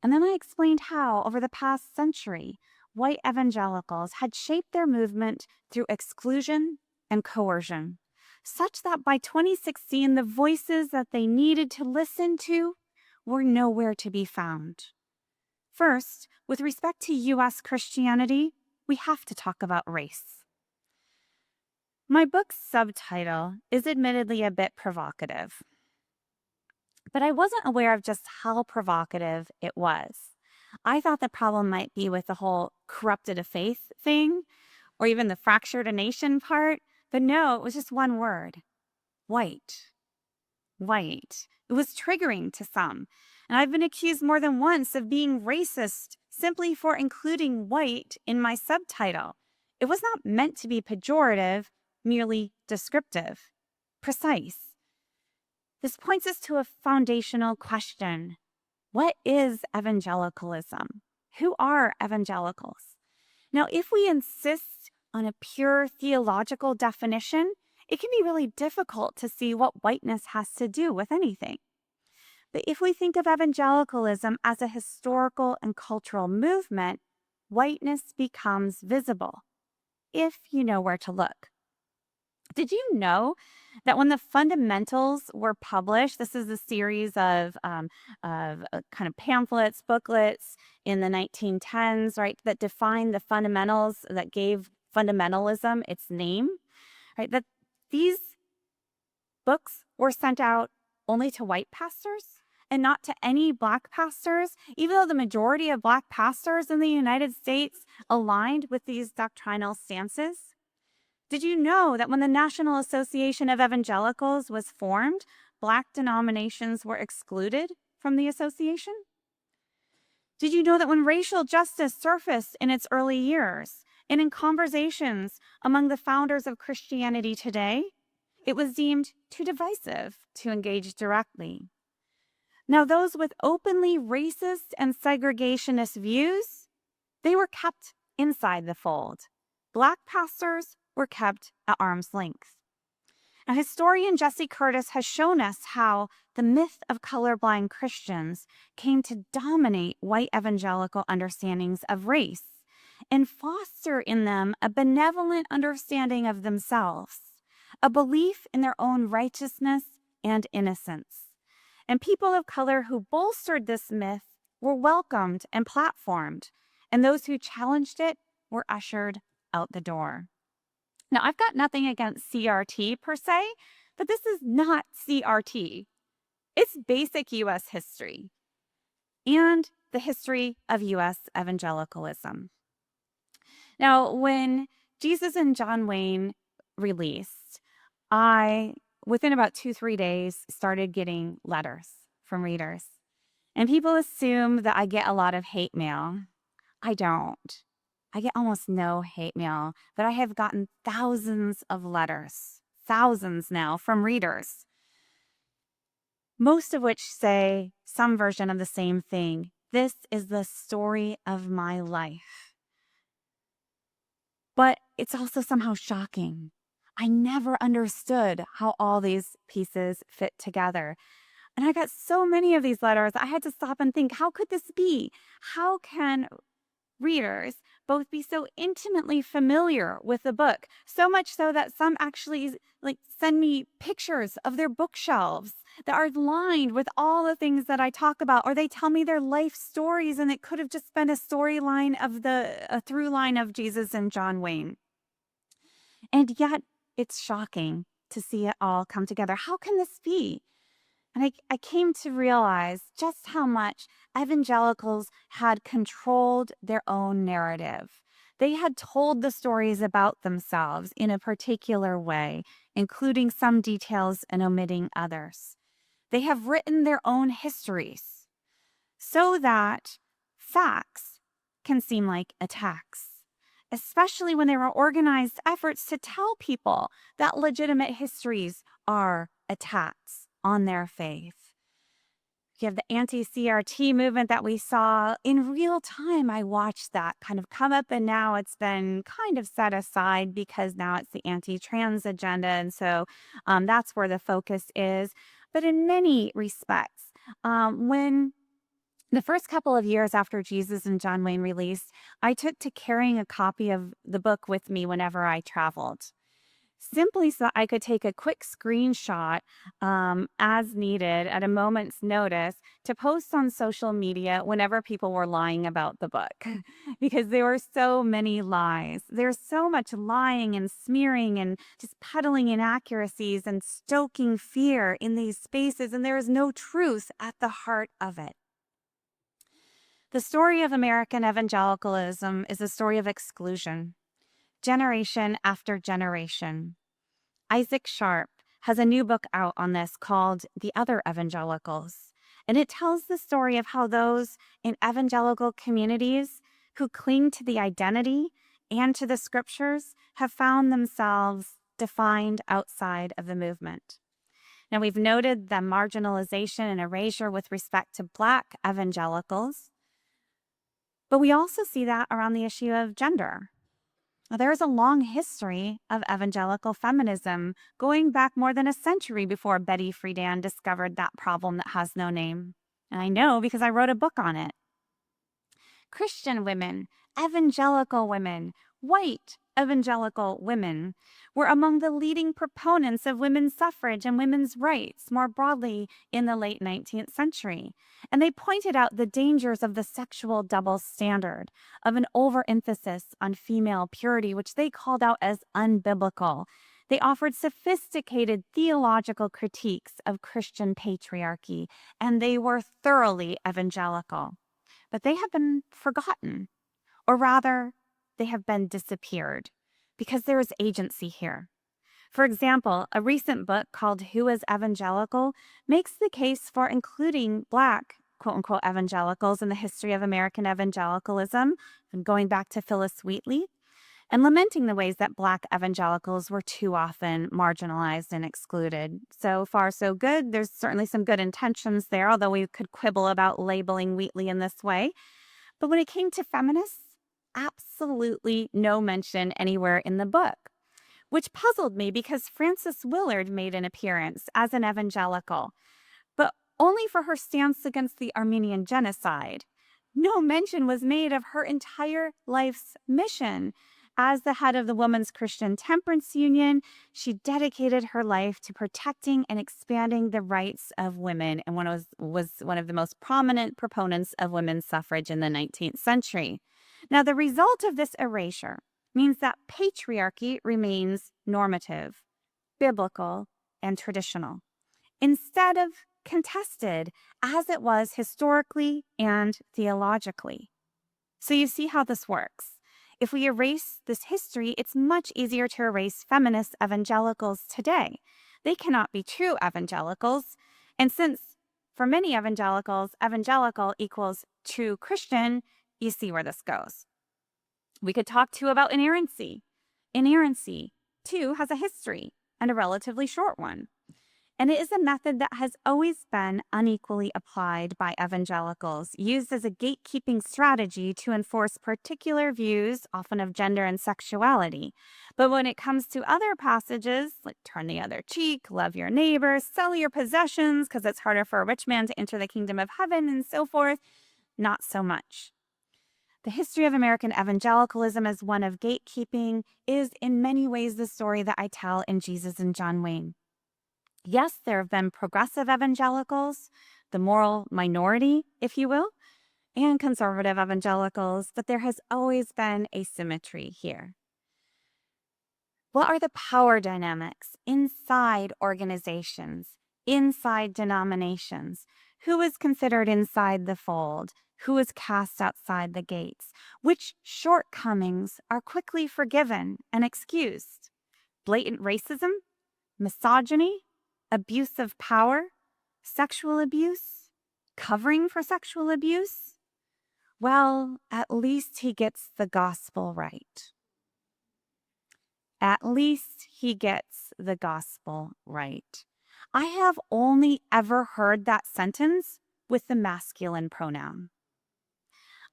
And then I explained how, over the past century, white evangelicals had shaped their movement through exclusion and coercion, such that by 2016, the voices that they needed to listen to were nowhere to be found. First, with respect to U.S. Christianity, we have to talk about race. My book's subtitle is admittedly a bit provocative, but I wasn't aware of just how provocative it was. I thought the problem might be with the whole corrupted of faith thing, or even the fractured a nation part, but no, it was just one word: white. White. It was triggering to some, and I've been accused more than once of being racist simply for including white in my subtitle. It was not meant to be pejorative, merely descriptive, precise. This points us to a foundational question. What is evangelicalism? Who are evangelicals? Now, if we insist on a pure theological definition, it can be really difficult to see what whiteness has to do with anything. that if we think of evangelicalism as a historical and cultural movement, whiteness becomes visible, if you know where to look. Did you know that when the fundamentals were published, this is a series of kind of pamphlets, booklets in the 1910s, right, that defined the fundamentals, that gave fundamentalism its name, right, that these books were sent out only to white pastors and not to any Black pastors, even though the majority of Black pastors in the United States aligned with these doctrinal stances? Did you know that when the National Association of Evangelicals was formed, Black denominations were excluded from the association? Did you know that when racial justice surfaced in its early years and in conversations among the founders of Christianity today, it was deemed too divisive to engage directly? Now, those with openly racist and segregationist views, they were kept inside the fold. Black pastors were kept at arm's length. Now, historian Jesse Curtis has shown us how the myth of colorblind Christians came to dominate white evangelical understandings of race and foster in them a benevolent understanding of themselves, a belief in their own righteousness and innocence. And people of color who bolstered this myth were welcomed and platformed, and those who challenged it were ushered out the door. Now, I've got nothing against CRT per se, but this is not CRT. It's basic U.S. history and the history of U.S. evangelicalism. Now, when Jesus and John Wayne released, I, within about 2-3 days, started getting letters from readers. And people assume that I get a lot of hate mail. I don't. I get almost no hate mail, but I have gotten thousands of letters, thousands now, from readers, most of which say some version of the same thing. This is the story of my life. But it's also somehow shocking. I never understood how all these pieces fit together. And I got so many of these letters, I had to stop and think, how could this be? How can readers both be so intimately familiar with the book, so much so that some actually send me pictures of their bookshelves that are lined with all the things that I talk about, or they tell me their life stories, and it could have just been a storyline of a through line of Jesus and John Wayne. And yet it's shocking to see it all come together. How can this be? And I came to realize just how much evangelicals had controlled their own narrative. They had told the stories about themselves in a particular way, including some details and omitting others. They have written their own histories so that facts can seem like attacks, especially when there are organized efforts to tell people that legitimate histories are attacks on their faith. You have the anti-CRT movement that we saw in real time. I watched that kind of come up, and now it's been kind of set aside because now it's the anti-trans agenda. And so that's where the focus is. But in many respects, when the first couple of years after Jesus and John Wayne released, I took to carrying a copy of the book with me whenever I traveled, simply so I could take a quick screenshot as needed at a moment's notice to post on social media whenever people were lying about the book, because there were so many lies. There's so much lying and smearing and just peddling inaccuracies and stoking fear in these spaces, and there is no truth at the heart of it. The story of American evangelicalism is a story of exclusion, generation after generation. Isaac Sharp has a new book out on this called The Other Evangelicals, and it tells the story of how those in evangelical communities who cling to the identity and to the scriptures have found themselves defined outside of the movement. Now, we've noted the marginalization and erasure with respect to Black evangelicals, but we also see that around the issue of gender. Well, there is a long history of evangelical feminism going back more than a century before Betty Friedan discovered that problem that has no name. And I know because I wrote a book on it. Christian women, evangelical women, white evangelical women were among the leading proponents of women's suffrage and women's rights more broadly in the late 19th century. And they pointed out the dangers of the sexual double standard, of an overemphasis on female purity, which they called out as unbiblical. They offered sophisticated theological critiques of Christian patriarchy, and they were thoroughly evangelical. But they have been forgotten, or rather, they have been disappeared, because there is agency here. For example, a recent book called Who is Evangelical makes the case for including Black, quote-unquote, evangelicals in the history of American evangelicalism, and going back to Phyllis Wheatley, and lamenting the ways that Black evangelicals were too often marginalized and excluded. So far, so good. There's certainly some good intentions there, although we could quibble about labeling Wheatley in this way. But when it came to feminists, absolutely no mention anywhere in the book, which puzzled me because Frances Willard made an appearance as an evangelical, but only for her stance against the Armenian genocide. No mention was made of her entire life's mission. As the head of the Women's Christian Temperance Union, she dedicated her life to protecting and expanding the rights of women and was one of the most prominent proponents of women's suffrage in the 19th century. Now, the result of this erasure means that patriarchy remains normative, biblical, and traditional, instead of contested as it was historically and theologically. So you see how this works. If we erase this history, it's much easier to erase feminist evangelicals today. They cannot be true evangelicals. And since for many evangelicals, evangelical equals true Christian, you see where this goes. We could talk too about inerrancy. Inerrancy, too, has a history and a relatively short one. And it is a method that has always been unequally applied by evangelicals, used as a gatekeeping strategy to enforce particular views, often of gender and sexuality. But when it comes to other passages, like turn the other cheek, love your neighbor, sell your possessions because it's harder for a rich man to enter the kingdom of heaven, and so forth, not so much. The history of American evangelicalism as one of gatekeeping is in many ways the story that I tell in Jesus and John Wayne. Yes, there have been progressive evangelicals, the moral minority, if you will, and conservative evangelicals, but there has always been asymmetry here. What are the power dynamics inside organizations, inside denominations? Who is considered inside the fold? Who is cast outside the gates? Which shortcomings are quickly forgiven and excused? Blatant racism? Misogyny? Abuse of power, sexual abuse, covering for sexual abuse? Well, at least he gets the gospel right. At least he gets the gospel right. I have only ever heard that sentence with the masculine pronoun.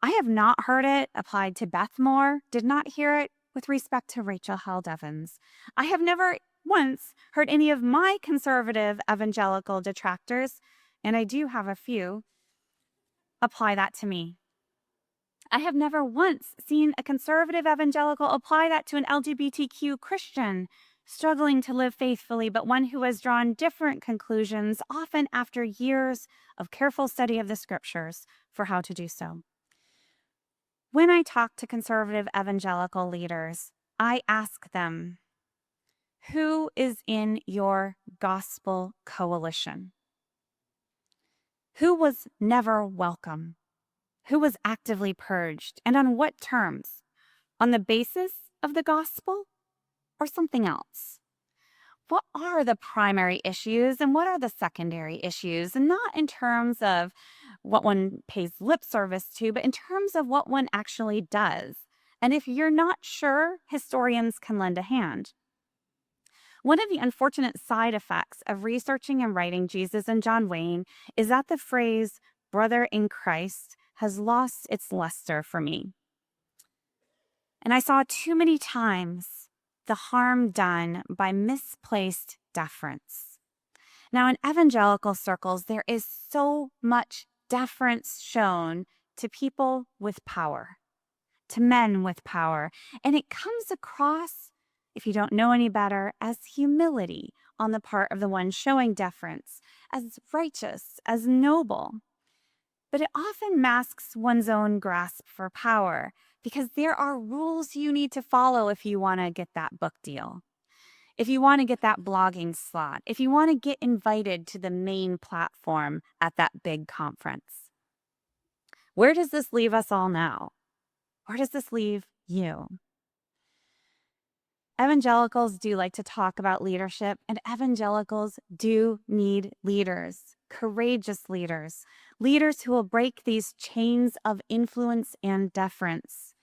I have not heard it applied to Beth Moore, did not hear it with respect to Rachel Held Evans. I have never once heard any of my conservative evangelical detractors, and I do have a few, apply that to me. I have never once seen a conservative evangelical apply that to an LGBTQ Christian struggling to live faithfully, but one who has drawn different conclusions, often after years of careful study of the scriptures, for how to do so. When I talk to conservative evangelical leaders, I ask them, who is in your gospel coalition? Who was never welcome? Who was actively purged? And on what terms? On the basis of the gospel or something else? What are the primary issues and what are the secondary issues? And not in terms of what one pays lip service to, but in terms of what one actually does. And if you're not sure, historians can lend a hand. One of the unfortunate side effects of researching and writing Jesus and John Wayne is that the phrase brother in Christ has lost its luster for me. And I saw too many times the harm done by misplaced deference. Now, in evangelical circles, there is so much deference shown to people with power, to men with power, and it comes across, if you don't know any better, as humility on the part of the one showing deference, as righteous, as noble. But it often masks one's own grasp for power, because there are rules you need to follow if you want to get that book deal, if you want to get that blogging slot, if you want to get invited to the main platform at that big conference. Where does this leave us all now? Where does this leave you? Evangelicals do like to talk about leadership, and evangelicals do need leaders, courageous leaders, leaders who will break these chains of influence and deference.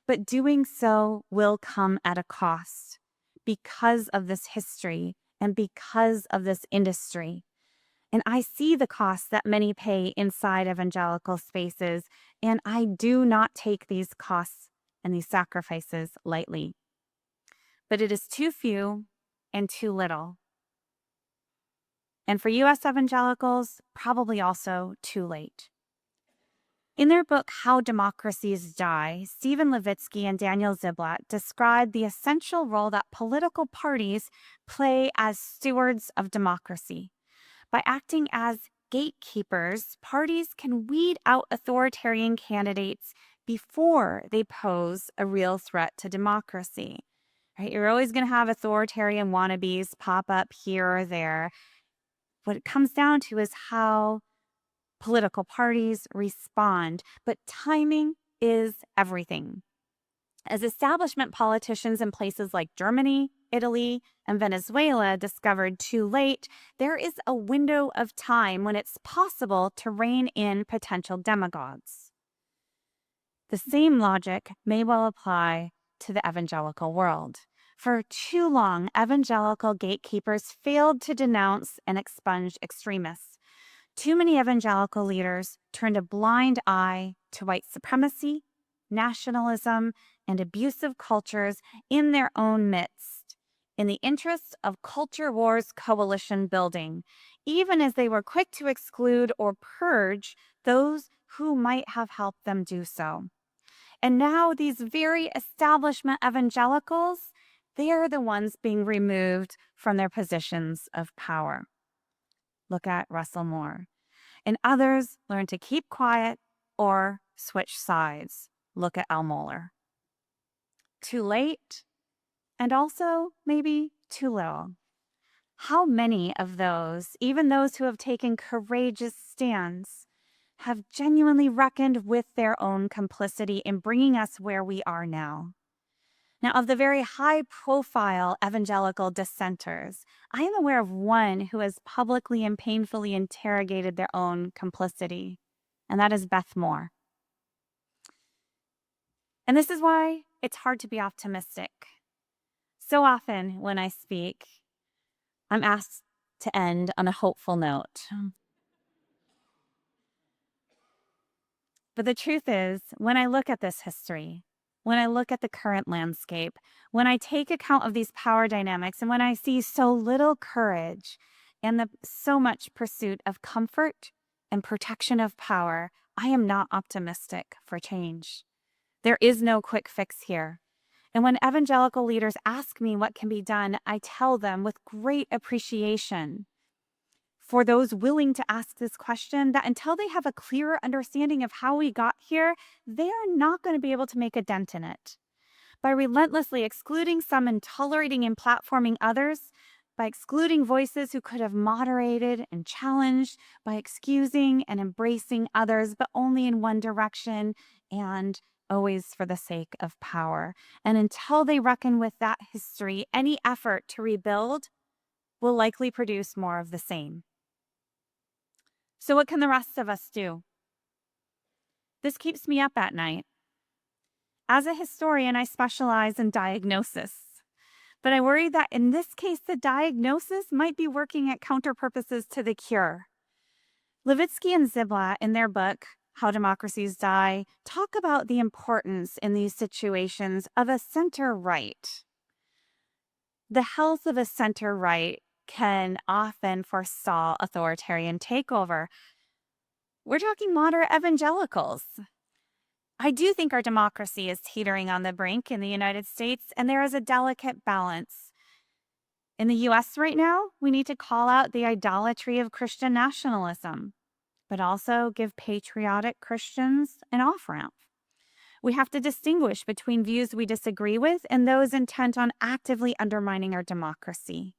But doing so will come at a cost because of this history and because of this industry. And I see the costs that many pay inside evangelical spaces, and I do not take these costs and these sacrifices lightly. But it is too few and too little. And for U.S. evangelicals, probably also too late. In their book, How Democracies Die, Stephen Levitsky and Daniel Ziblatt describe the essential role that political parties play as stewards of democracy. By acting as gatekeepers, parties can weed out authoritarian candidates before they pose a real threat to democracy. Right? You're always going to have authoritarian wannabes pop up here or there. What it comes down to is how political parties respond, but timing is everything. As establishment politicians in places like Germany, Italy, and Venezuela discovered too late, there is a window of time when it's possible to rein in potential demagogues. The same logic may well apply to the evangelical world. For too long, evangelical gatekeepers failed to denounce and expunge extremists. Too many evangelical leaders turned a blind eye to white supremacy, nationalism, and abusive cultures in their own midst, in the interest of culture wars coalition building, even as they were quick to exclude or purge those who might have helped them do so. And now these very establishment evangelicals, they are the ones being removed from their positions of power. Look at Russell Moore. And others learn to keep quiet or switch sides. Look at Al Mohler. Too late, and also maybe too little. How many of those, even those who have taken courageous stands, have genuinely reckoned with their own complicity in bringing us where we are now? Now, of the very high-profile evangelical dissenters, I am aware of one who has publicly and painfully interrogated their own complicity, and that is Beth Moore. And this is why it's hard to be optimistic. So often when I speak, I'm asked to end on a hopeful note. But the truth is, when I look at this history, when I look at the current landscape, when I take account of these power dynamics, and when I see so little courage and so much pursuit of comfort and protection of power, I am not optimistic for change. There is no quick fix here. And when evangelical leaders ask me what can be done, I tell them with great appreciation for those willing to ask this question that until they have a clearer understanding of how we got here, they are not going to be able to make a dent in it. By relentlessly excluding some and tolerating and platforming others, by excluding voices who could have moderated and challenged, by excusing and embracing others, but only in one direction and always for the sake of power. And until they reckon with that history, any effort to rebuild will likely produce more of the same. So what can the rest of us do? This keeps me up at night. As a historian, I specialize in diagnosis, but I worry that in this case, the diagnosis might be working at counterpurposes to the cure. Levitsky and Ziblatt, in their book, how democracies die, talk about the importance in these situations of a center right. The health of a center right can often forestall authoritarian takeover. We're talking moderate evangelicals. I do think our democracy is teetering on the brink in the United States, and there is a delicate balance. In the US right now, we need to call out the idolatry of Christian nationalism, but also give patriotic Christians an off-ramp. We have to distinguish between views we disagree with and those intent on actively undermining our democracy.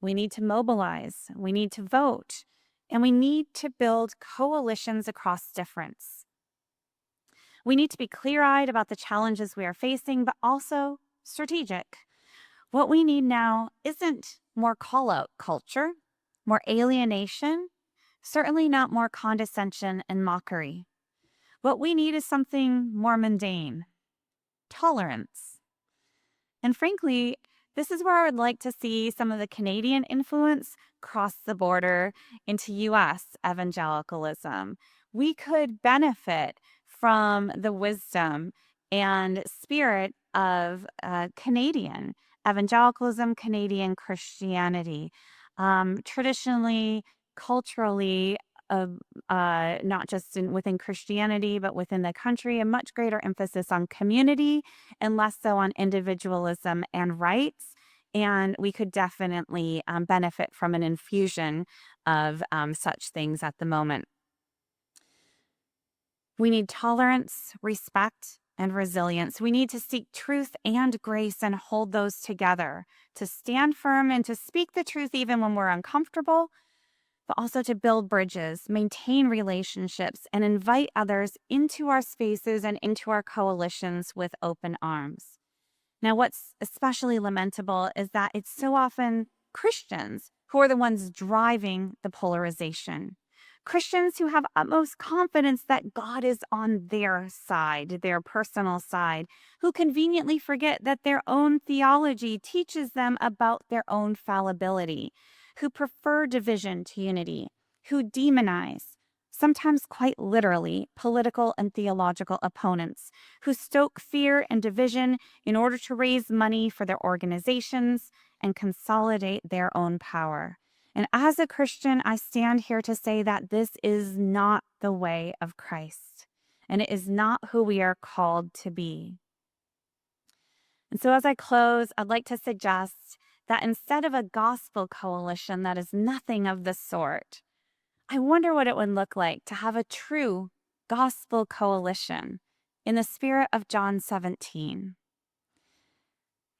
We need to mobilize, we need to vote, and we need to build coalitions across difference. We need to be clear-eyed about the challenges we are facing, but also strategic. What we need now isn't more call-out culture, more alienation, certainly not more condescension and mockery. What we need is something more mundane, tolerance. And frankly, this is where I would like to see some of the Canadian influence cross the border into US evangelicalism. We could benefit from the wisdom and spirit of Canadian evangelicalism, Canadian Christianity. Traditionally, culturally, not just within Christianity, but within the country, a much greater emphasis on community and less so on individualism and rights. And we could definitely benefit from an infusion of such things at the moment. We need tolerance, respect, and resilience. We need to seek truth and grace and hold those together, to stand firm and to speak the truth even when we're uncomfortable, but also to build bridges, maintain relationships, and invite others into our spaces and into our coalitions with open arms. Now, what's especially lamentable is that it's so often Christians who are the ones driving the polarization. Christians who have utmost confidence that God is on their side, their personal side, who conveniently forget that their own theology teaches them about their own fallibility, who prefer division to unity, who demonize, sometimes quite literally, political and theological opponents, who stoke fear and division in order to raise money for their organizations and consolidate their own power. And as a Christian, I stand here to say that this is not the way of Christ, and it is not who we are called to be. And so as I close, I'd like to suggest that instead of a gospel coalition that is nothing of the sort, I wonder what it would look like to have a true gospel coalition in the spirit of John 17.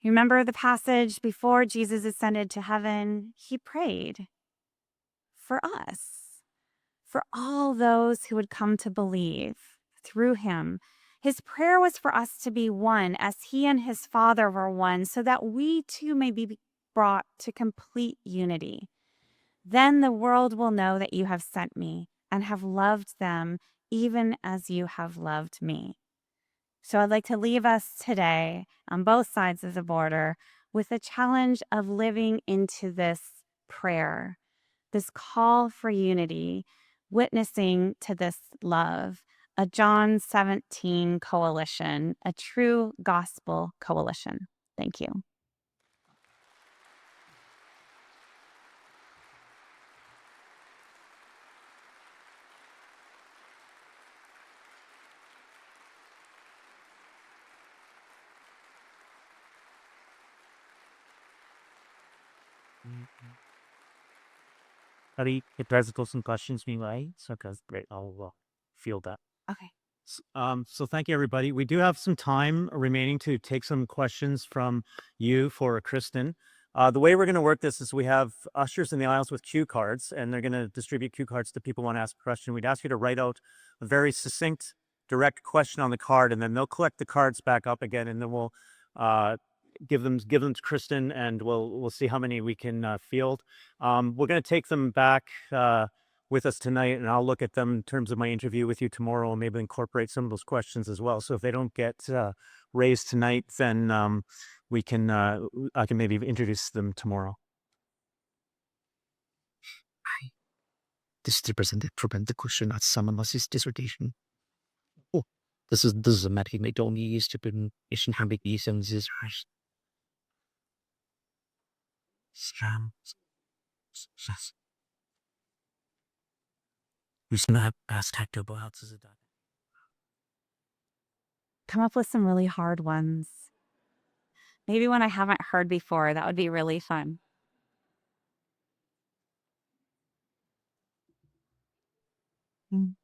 You remember the passage before Jesus ascended to heaven? He prayed for us, for all those who would come to believe through him. His prayer was for us to be one as he and his Father were one, so that we too may be brought to complete unity. Then the world will know that you have sent me and have loved them even as you have loved me. So I'd like to leave us today on both sides of the border with the challenge of living into this prayer, this call for unity, witnessing to this love, a John 17 coalition, a true gospel coalition. Thank you. Ari, tries to go some questions meanwhile. So, great, I'll field that. Okay. So thank you, everybody. We do have some time remaining to take some questions from you for Kristin. The way we're going to work this is we have ushers in the aisles with cue cards, and they're going to distribute cue cards to people who want to ask a question. We'd ask you to write out a very succinct, direct question on the card, and then they'll collect the cards back up again, and then we'll give them to Kristin, and we'll see how many we can field. We're going to take them back with us tonight, and I'll look at them in terms of my interview with you tomorrow and maybe incorporate some of those questions as well. So if they don't get raised tonight, then I can maybe introduce them tomorrow. This is to prevent the question that someone lost his dissertation. Oh, this is a method they don't use to prevent issue how big these things is. Who's not asked Hector about this? Come up with some really hard ones. Maybe one I haven't heard before. That would be really fun. Mm.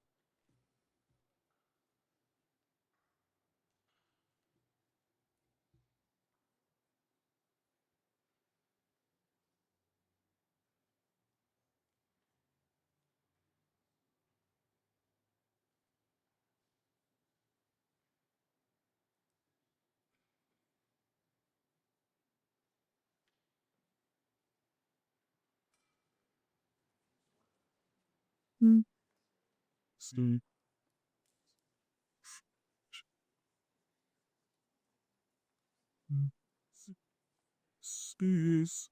Mm. Space.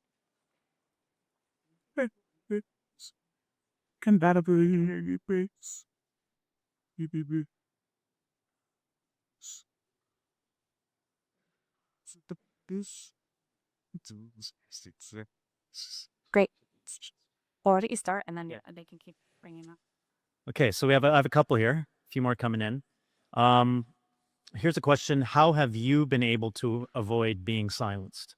Compatibility base. Great. Or why don't you start, and then they can keep bringing up. Okay, so I have a couple here. A few more coming in. Here's a question: how have you been able to avoid being silenced?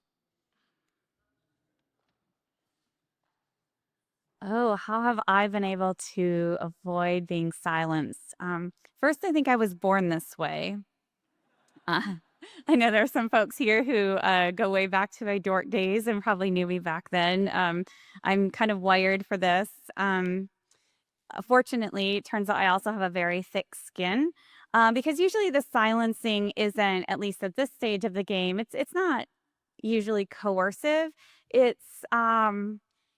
Oh, how have I been able to avoid being silenced? First, I think I was born this way. I know there are some folks here who go way back to my dork days and probably knew me back then. I'm kind of wired for this. Fortunately, it turns out I also have a very thick skin, because usually the silencing isn't, at least at this stage of the game, it's not usually coercive. It's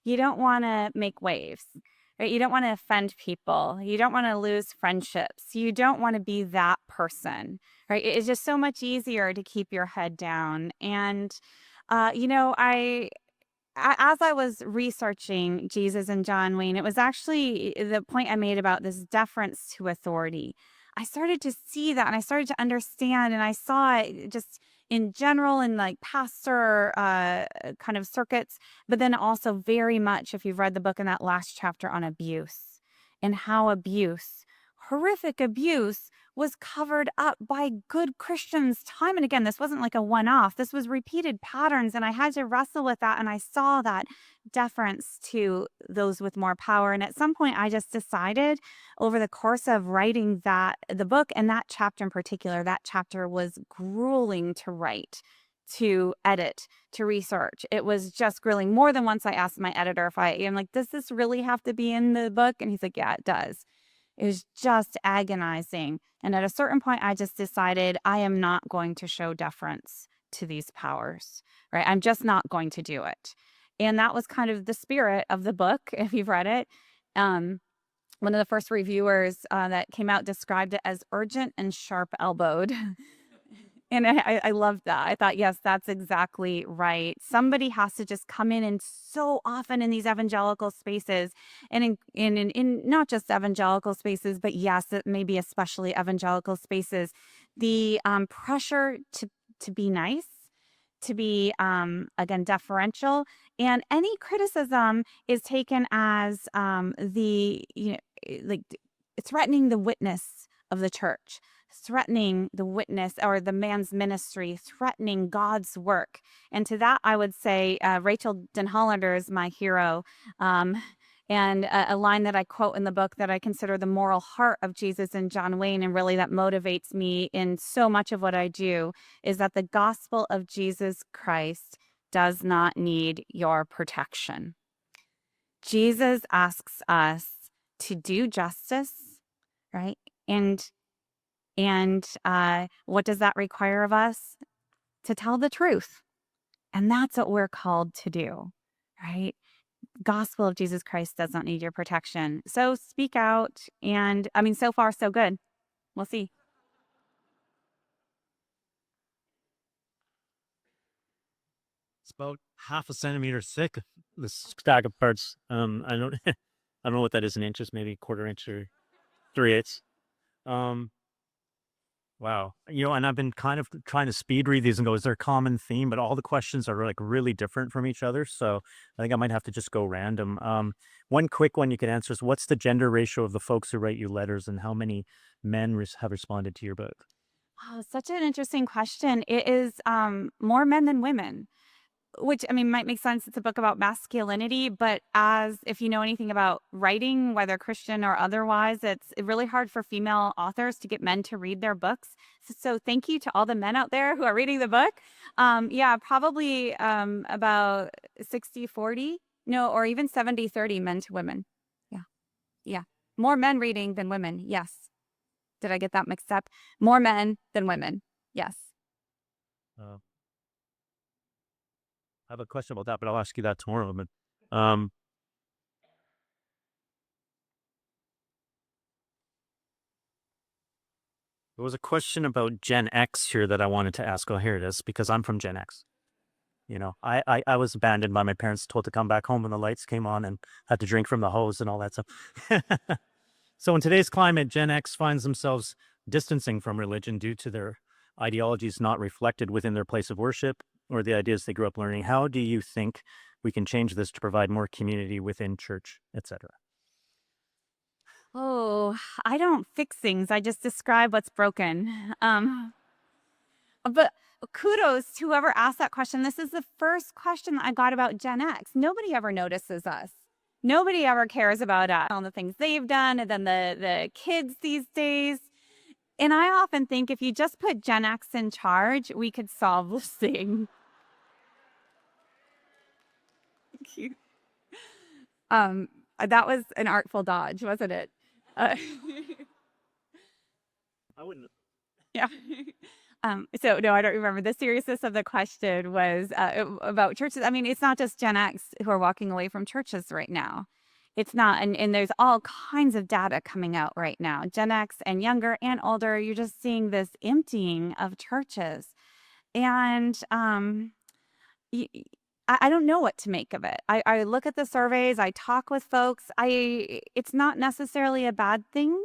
you don't want to make waves, right? You don't want to offend people. You don't want to lose friendships. You don't want to be that person, right? It's just so much easier to keep your head down. And as I was researching Jesus and John Wayne, it was actually the point I made about this deference to authority. I started to see that and I started to understand, and I saw it just in general in like pastor kind of circuits, but then also very much if you've read the book in that last chapter on abuse and how abuse, horrific abuse, was covered up by good Christians time and again. This wasn't like a one-off. This was repeated patterns, and I had to wrestle with that, and I saw that deference to those with more power. And at some point, I just decided over the course of writing the book, and that chapter in particular, that chapter was grueling to write, to edit, to research. It was just grueling. More than once I asked my editor if I'm like, does this really have to be in the book? And he's like, yeah, it does. It was just agonizing. And at a certain point, I just decided I am not going to show deference to these powers, right? I'm just not going to do it. And that was kind of the spirit of the book, if you've read it. One of the first reviewers that came out described it as urgent and sharp-elbowed. And I loved that. I thought, yes, that's exactly right. Somebody has to just come in, and so often in these evangelical spaces, and in not just evangelical spaces, but yes, it may be especially evangelical spaces, the pressure to be nice, to be again deferential, and any criticism is taken as like threatening the witness of the church, threatening the witness or the man's ministry, threatening God's work. And to that, I would say Rachel Denhollander is my hero. And a line that I quote in the book that I consider the moral heart of Jesus and John Wayne, and really that motivates me in so much of what I do, is that the gospel of Jesus Christ does not need your protection. Jesus asks us to do justice, right? And what does that require of us? To tell the truth. And that's what we're called to do, right? Gospel of Jesus Christ does not need your protection. So speak out. And I mean, so far, so good. We'll see. It's about half a centimeter thick, this stack of parts. I don't I don't know what that is in inches, maybe 1/4 inch or 3/8. Wow. And I've been kind of trying to speed read these and go, is there a common theme? But all the questions are like really different from each other. So I think I might have to just go random. One quick one you can answer is, what's the gender ratio of the folks who write you letters, and how many men have responded to your book? Oh, such an interesting question. It is more men than women. Which, I mean, might make sense. It's a book about masculinity, but as if you know anything about writing, whether Christian or otherwise, it's really hard for female authors to get men to read their books. So thank you to all the men out there who are reading the book. Yeah, probably about 60-40, no, or even 70-30 men to women. Yeah. Yeah. More men reading than women. Yes. Did I get that mixed up? More men than women. Yes. Uh, I have a question about that, but I'll ask you that tomorrow. But there was a question about Gen X here that I wanted to ask. Oh, here it is, because I'm from Gen X. I was abandoned by my parents, told to come back home when the lights came on, and had to drink from the hose and all that stuff. So in today's climate, Gen X finds themselves distancing from religion due to their ideologies not reflected within their place of worship or the ideas they grew up learning. How do you think we can change this to provide more community within church, etc.? Oh, I don't fix things. I just describe what's broken. But kudos to whoever asked that question. This is the first question I got about Gen X. Nobody ever notices us. Nobody ever cares about us on the things they've done, and then the kids these days. And I often think if you just put Gen X in charge, we could solve this thing. Cute. That was an artful dodge, wasn't it? I wouldn't. Yeah. So no, I don't remember. The seriousness of the question was about churches. I mean, it's not just Gen X who are walking away from churches right now. It's not, and there's all kinds of data coming out right now. Gen X and younger and older, you're just seeing this emptying of churches, and I don't know what to make of it. I look at the surveys, I talk with folks. It's not necessarily a bad thing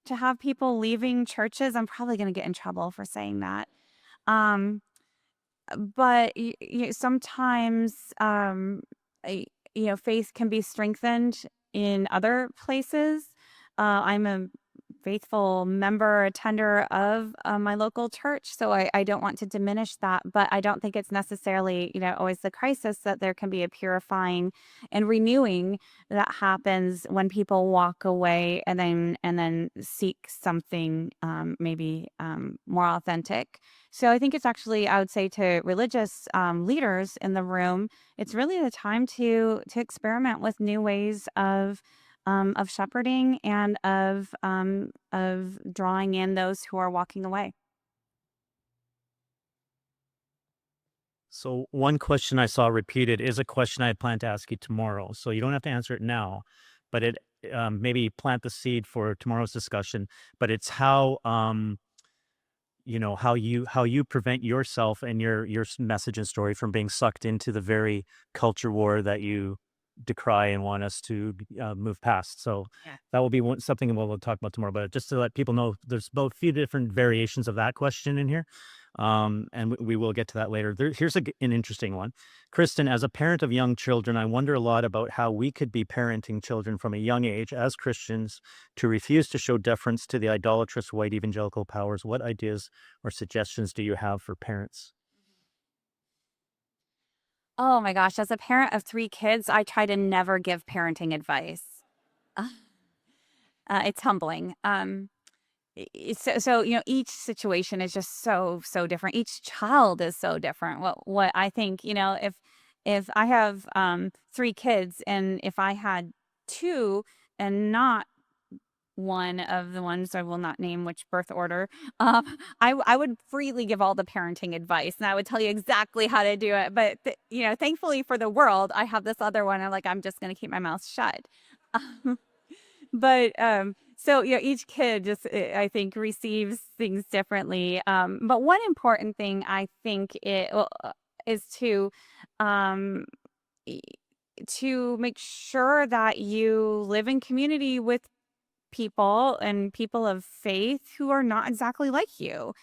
to have people leaving churches. I'm probably going to get in trouble for saying that. But sometimes, faith can be strengthened in other places. I'm a faithful member, attender of my local church, so I don't want to diminish that, but I don't think it's necessarily, always the crisis. That there can be a purifying and renewing that happens when people walk away and then seek something maybe more authentic. So I think it's actually, I would say to religious leaders in the room, it's really the time to experiment with new ways of shepherding and of drawing in those who are walking away. So one question I saw repeated is a question I plan to ask you tomorrow. So you don't have to answer it now, but it maybe plant the seed for tomorrow's discussion. But it's how how you prevent yourself and your message and story from being sucked into the very culture war that you decry and want us to move past. So Yeah. that will be something we'll talk about tomorrow. But just to let people know, there's both few different variations of that question in here. And we will get to that later. Here's an interesting one. Kristin, as a parent of young children, I wonder a lot about how we could be parenting children from a young age as Christians to refuse to show deference to the idolatrous white evangelical powers. What ideas or suggestions do you have for parents? Oh my gosh, as a parent of 3 kids, I try to never give parenting advice. It's humbling. So each situation is just so different. Each child is so different. What I think, if I have 3 kids, and if I had 2 and not one of the ones I will not name which birth order, I would freely give all the parenting advice, and I would tell you exactly how to do it. But thankfully for the world, I have this other one. I'm just going to keep my mouth shut. But so each kid just, I think, receives things differently. But one important thing I think is to um, to make sure that you live in community with people and people of faith who are not exactly like you.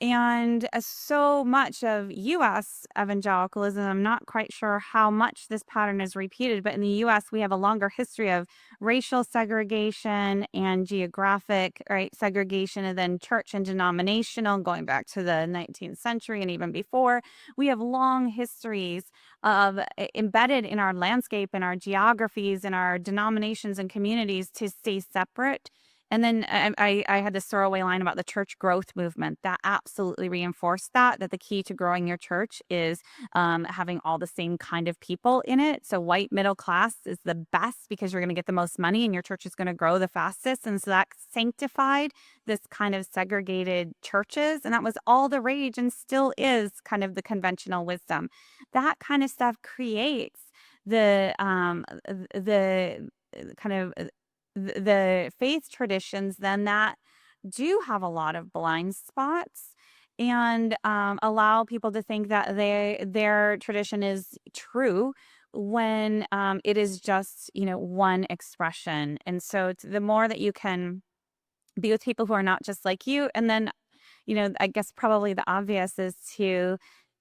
And so much of US evangelicalism, I'm not quite sure how much this pattern is repeated, but in the US, we have a longer history of racial segregation and geographic, right, segregation, and then church and denominational, going back to the 19th century and even before. We have long histories of embedded in our landscape and our geographies and our denominations and communities to stay separate. And then I had this throwaway line about the church growth movement that absolutely reinforced that the key to growing your church is having all the same kind of people in it. So white middle class is the best because you're going to get the most money and your church is going to grow the fastest. And so that sanctified this kind of segregated churches. And that was all the rage and still is kind of the conventional wisdom. That kind of stuff creates the kind of the faith traditions then that do have a lot of blind spots and allow people to think that their tradition is true when it is just one expression. And so the more that you can be with people who are not just like you, and then I guess probably the obvious is to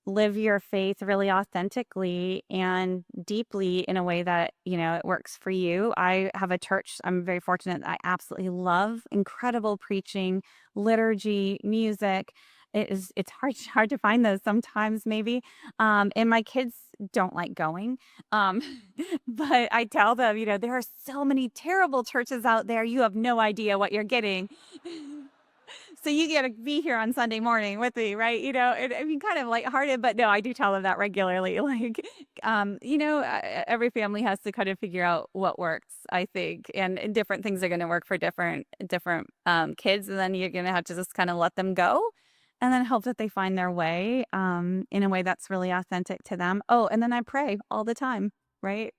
live your faith really authentically and deeply in a way that, it works for you. I have a church. I'm very fortunate that I absolutely love incredible preaching, liturgy, music. It's hard to find those sometimes maybe. And my kids don't like going. Um, but I tell them, there are so many terrible churches out there. You have no idea what you're getting. So you got to be here on Sunday morning with me, right? I mean, kind of lighthearted, but no, I do tell them that regularly. Like, every family has to kind of figure out what works, I think, and different things are going to work for different kids, and then you're going to have to just kind of let them go, and then hope that they find their way in a way that's really authentic to them. Oh, and then I pray all the time, right?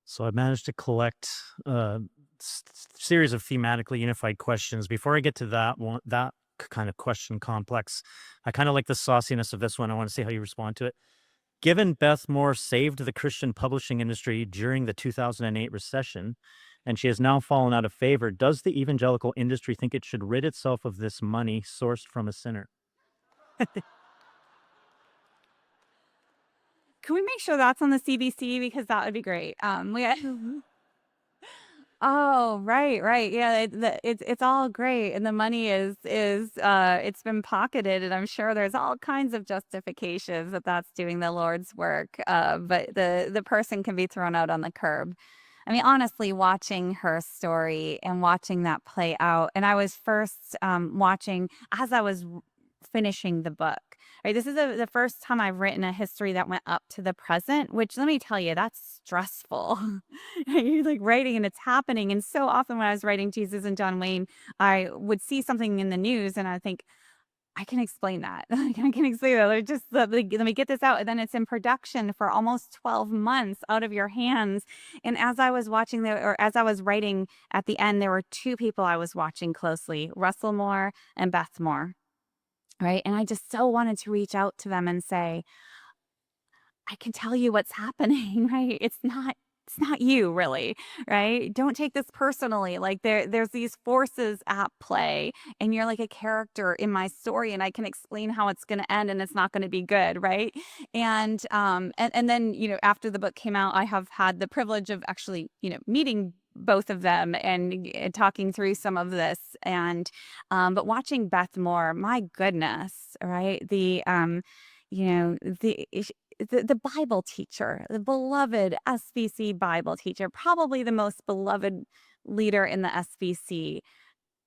So I managed to collect a series of thematically unified questions. Before I get to that kind of question complex, I kind of like the sauciness of this one. I want to see how you respond to it. Given Beth Moore saved the Christian publishing industry during the 2008 recession, and she has now fallen out of favor, does the evangelical industry think it should rid itself of this money sourced from a sinner? Can we make sure that's on the CBC because that would be great? Oh, right. Yeah, it's all great, and the money is it's been pocketed, and I'm sure there's all kinds of justifications that that's doing the Lord's work. But the person can be thrown out on the curb. I mean, honestly, watching her story and watching that play out, and I was first watching as I was finishing the book. Right, this is the first time I've written a history that went up to the present, which let me tell you, that's stressful. You're like writing and it's happening. And so often when I was writing Jesus and John Wayne, I would see something in the news and I think, I can explain that. I can explain that. Let me get this out. And then it's in production for almost 12 months out of your hands. And as I was watching as I was writing at the end, there were two people I was watching closely, Russell Moore and Beth Moore. Right. And I just so wanted to reach out to them and say, I can tell you what's happening, right? It's not you really, right? Don't take this personally. Like there's these forces at play and you're like a character in my story and I can explain how it's going to end and it's not going to be good, right? And then, after the book came out, I have had the privilege of actually, meeting both of them and talking through some of this but watching Beth Moore, my goodness, right? The Bible teacher, the beloved SBC Bible teacher, probably the most beloved leader in the SBC.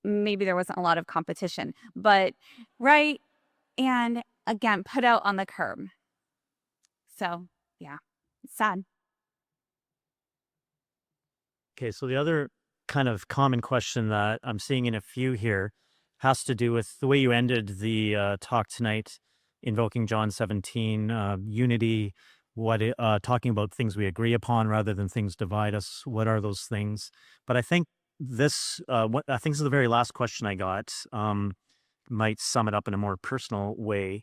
Maybe there wasn't a lot of competition, but right. And again, put out on the curb. So yeah, it's sad. Okay, so the other kind of common question that I'm seeing in a few here has to do with the way you ended the talk tonight, invoking John 17, unity, talking about things we agree upon rather than things divide us. What are those things? But I think this is the very last question I got, might sum it up in a more personal way.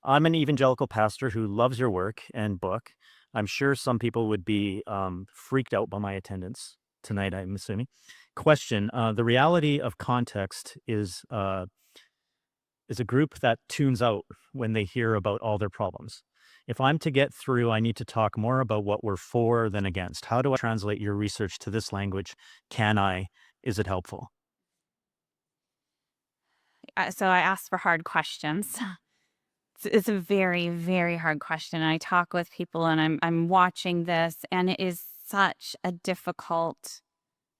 I'm an evangelical pastor who loves your work and book. I'm sure some people would be freaked out by my attendance tonight, I'm assuming. Question, the reality of context is a group that tunes out when they hear about all their problems. If I'm to get through, I need to talk more about what we're for than against. How do I translate your research to this language? Can I? Is it helpful? So I asked for hard questions. It's a very, very hard question. I talk with people and I'm watching this, and it is such a difficult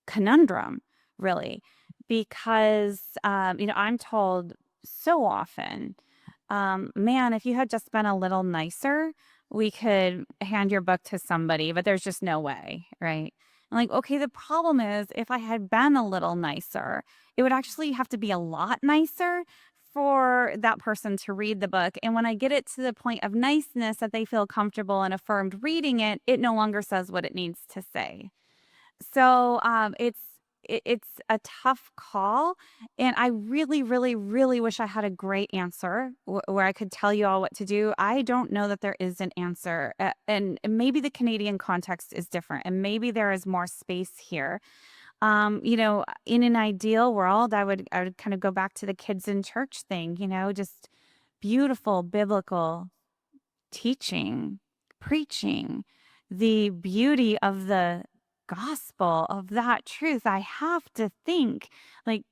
conundrum, really, because I'm told so often, man, if you had just been a little nicer, we could hand your book to somebody, but there's just no way, right? I'm like, okay, the problem is if I had been a little nicer, it would actually have to be a lot nicer for that person to read the book. And when I get it to the point of niceness that they feel comfortable and affirmed reading it, it no longer says what it needs to say. So it's a tough call, and I really, really, really wish I had a great answer where I could tell you all what to do. I don't know that there is an answer, and maybe the Canadian context is different, and maybe there is more space here. In an ideal world, I would kind of go back to the kids in church thing. Just beautiful biblical teaching, preaching, the beauty of the gospel of that truth. I have to think, like,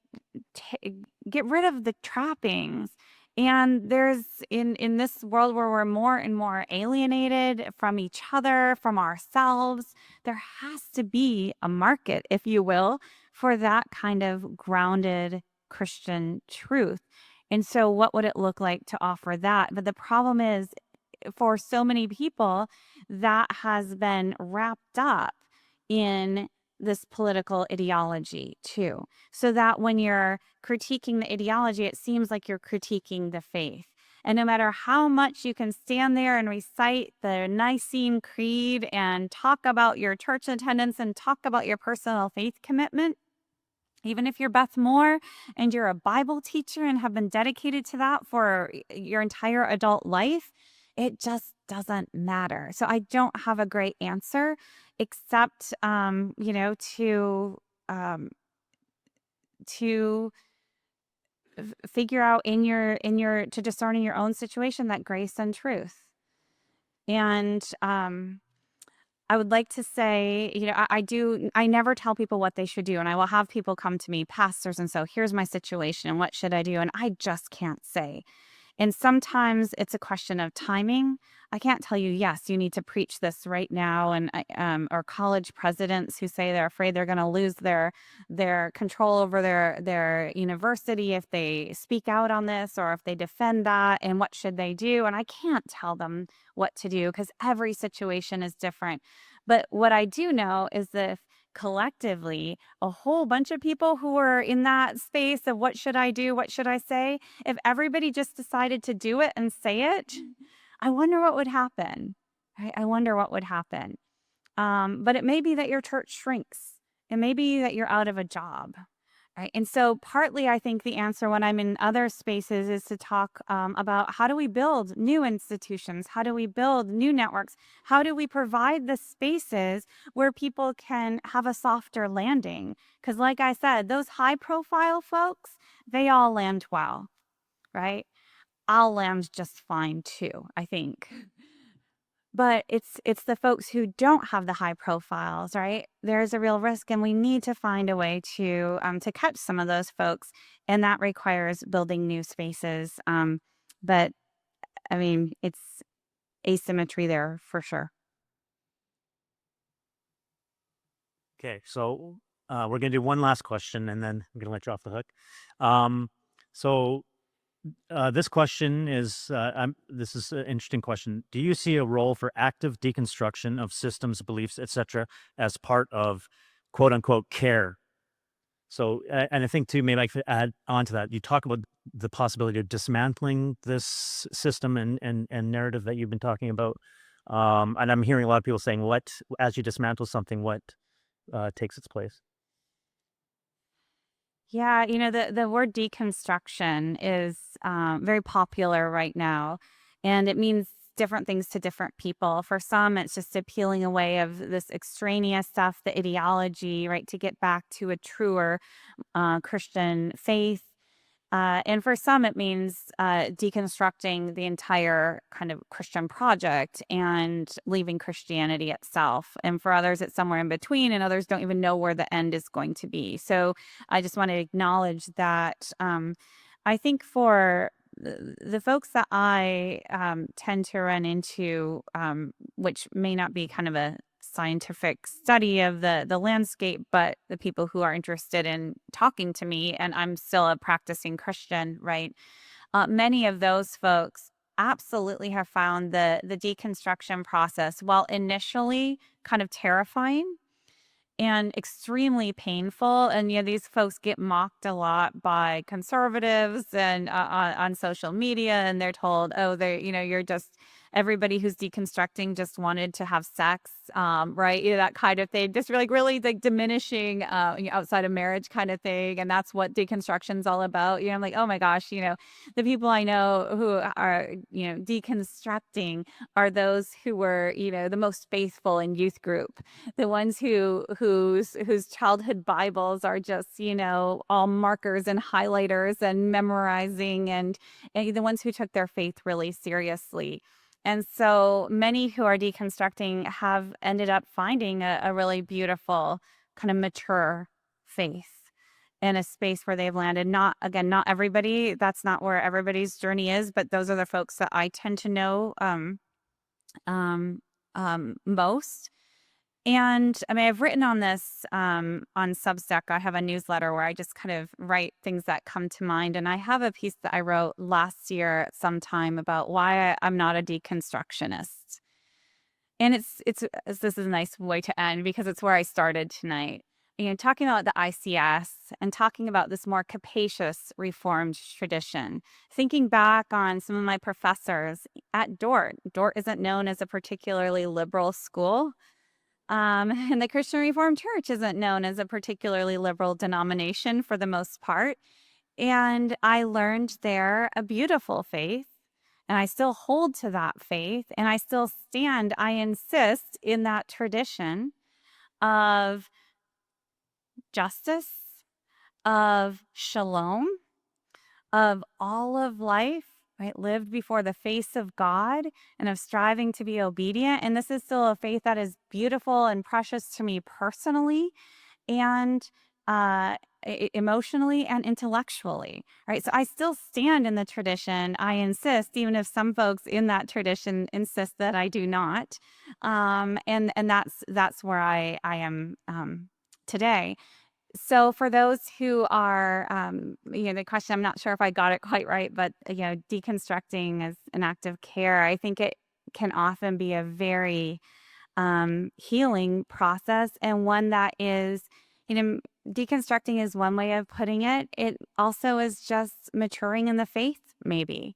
get rid of the trappings. And there's in this world where we're more and more alienated from each other, from ourselves, there has to be a market, if you will, for that kind of grounded Christian truth. And so what would it look like to offer that? But the problem is, for so many people, that has been wrapped up in this political ideology too. So that when you're critiquing the ideology, it seems like you're critiquing the faith. And no matter how much you can stand there and recite the Nicene Creed and talk about your church attendance and talk about your personal faith commitment, even if you're Beth Moore and you're a Bible teacher and have been dedicated to that for your entire adult life, it just doesn't matter. So I don't have a great answer except, to figure out to discern in your own situation that grace and truth. And I would like to say, I never tell people what they should do. And I will have people come to me, pastors, and so here's my situation and what should I do? And I just can't say. And sometimes it's a question of timing. I can't tell you, yes, you need to preach this right now. And or college presidents who say they're afraid they're going to lose their control over their university if they speak out on this or if they defend that. And what should they do? And I can't tell them what to do because every situation is different. But what I do know is that collectively, a whole bunch of people who are in that space of what should I do? What should I say? If everybody just decided to do it and say it, I wonder what would happen. Right? I wonder what would happen. But it may be that your church shrinks. It may be that you're out of a job. Right. And so partly I think the answer when I'm in other spaces is to talk about how do we build new institutions? How do we build new networks? How do we provide the spaces where people can have a softer landing? Because like I said, those high profile folks, they all land well, right? I'll land just fine too, I think. But it's the folks who don't have the high profiles, right? There's a real risk, and we need to find a way to catch some of those folks, and that requires building new spaces. But I mean, it's asymmetry there for sure. Okay, so we're going to do one last question, and then I'm going to let you off the hook. This question is, this is an interesting question. Do you see a role for active deconstruction of systems, beliefs, etc., as part of quote unquote care? So, and I think too, maybe I could add on to that. You talk about the possibility of dismantling this system and narrative that you've been talking about. And I'm hearing a lot of people saying, as you dismantle something, what takes its place? Yeah, the word deconstruction is very popular right now. And it means different things to different people. For some, it's just a peeling away of this extraneous stuff, the ideology, right, to get back to a truer Christian faith. And for some, it means deconstructing the entire kind of Christian project and leaving Christianity itself. And for others, it's somewhere in between, and others don't even know where the end is going to be. So I just want to acknowledge that I think for the folks that I tend to run into, which may not be kind of a scientific study of the landscape, but the people who are interested in talking to me, and I'm still a practicing Christian, right? Many of those folks absolutely have found the deconstruction process, while initially kind of terrifying and extremely painful. And these folks get mocked a lot by conservatives and on social media, and they're told, oh, you're just everybody who's deconstructing just wanted to have sex, right? That kind of thing, just really like diminishing outside of marriage kind of thing. And that's what deconstruction's all about. I'm like, oh my gosh, the people I know who are, deconstructing are those who were, the most faithful in youth group, the ones whose childhood Bibles are just, all markers and highlighters and memorizing, and the ones who took their faith really seriously. And so many who are deconstructing have ended up finding a really beautiful, kind of mature faith in a space where they've landed. Not everybody, that's not where everybody's journey is, but those are the folks that I tend to know most. And I mean, I've written on this on Substack. I have a newsletter where I just kind of write things that come to mind. And I have a piece that I wrote last year sometime about why I'm not a deconstructionist. And this is a nice way to end because it's where I started tonight. Talking about the ICS and talking about this more capacious Reformed tradition. Thinking back on some of my professors at Dort. Dort isn't known as a particularly liberal school. And the Christian Reformed Church isn't known as a particularly liberal denomination for the most part. And I learned there a beautiful faith, and I still hold to that faith, and I still stand, I insist in that tradition of justice, of shalom, of all of life, right, lived before the face of God, and of striving to be obedient. And this is still a faith that is beautiful and precious to me personally, and emotionally and intellectually, right? So I still stand in the tradition. I insist, even if some folks in that tradition insist that I do not. And that's where I am today. So for those who are, the question, I'm not sure if I got it quite right, but, deconstructing as an act of care, I think it can often be a very healing process, and one that is, deconstructing is one way of putting it. It also is just maturing in the faith, maybe.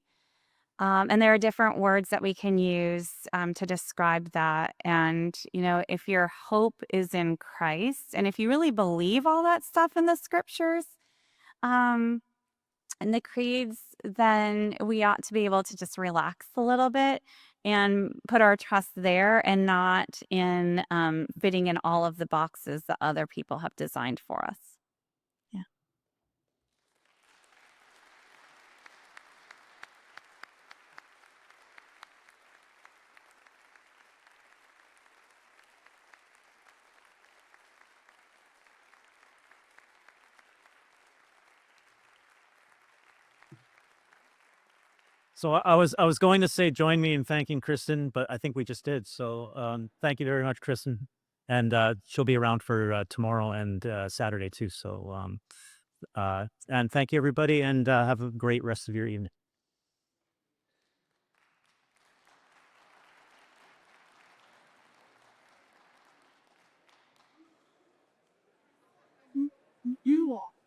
And there are different words that we can use to describe that. And, if your hope is in Christ, and if you really believe all that stuff in the scriptures and the creeds, then we ought to be able to just relax a little bit and put our trust there and not in fitting in all of the boxes that other people have designed for us. Yeah. So I was going to say join me in thanking Kristin, but I think we just did. So thank you very much, Kristin, and she'll be around for tomorrow and Saturday too. So and thank you everybody, and have a great rest of your evening. You are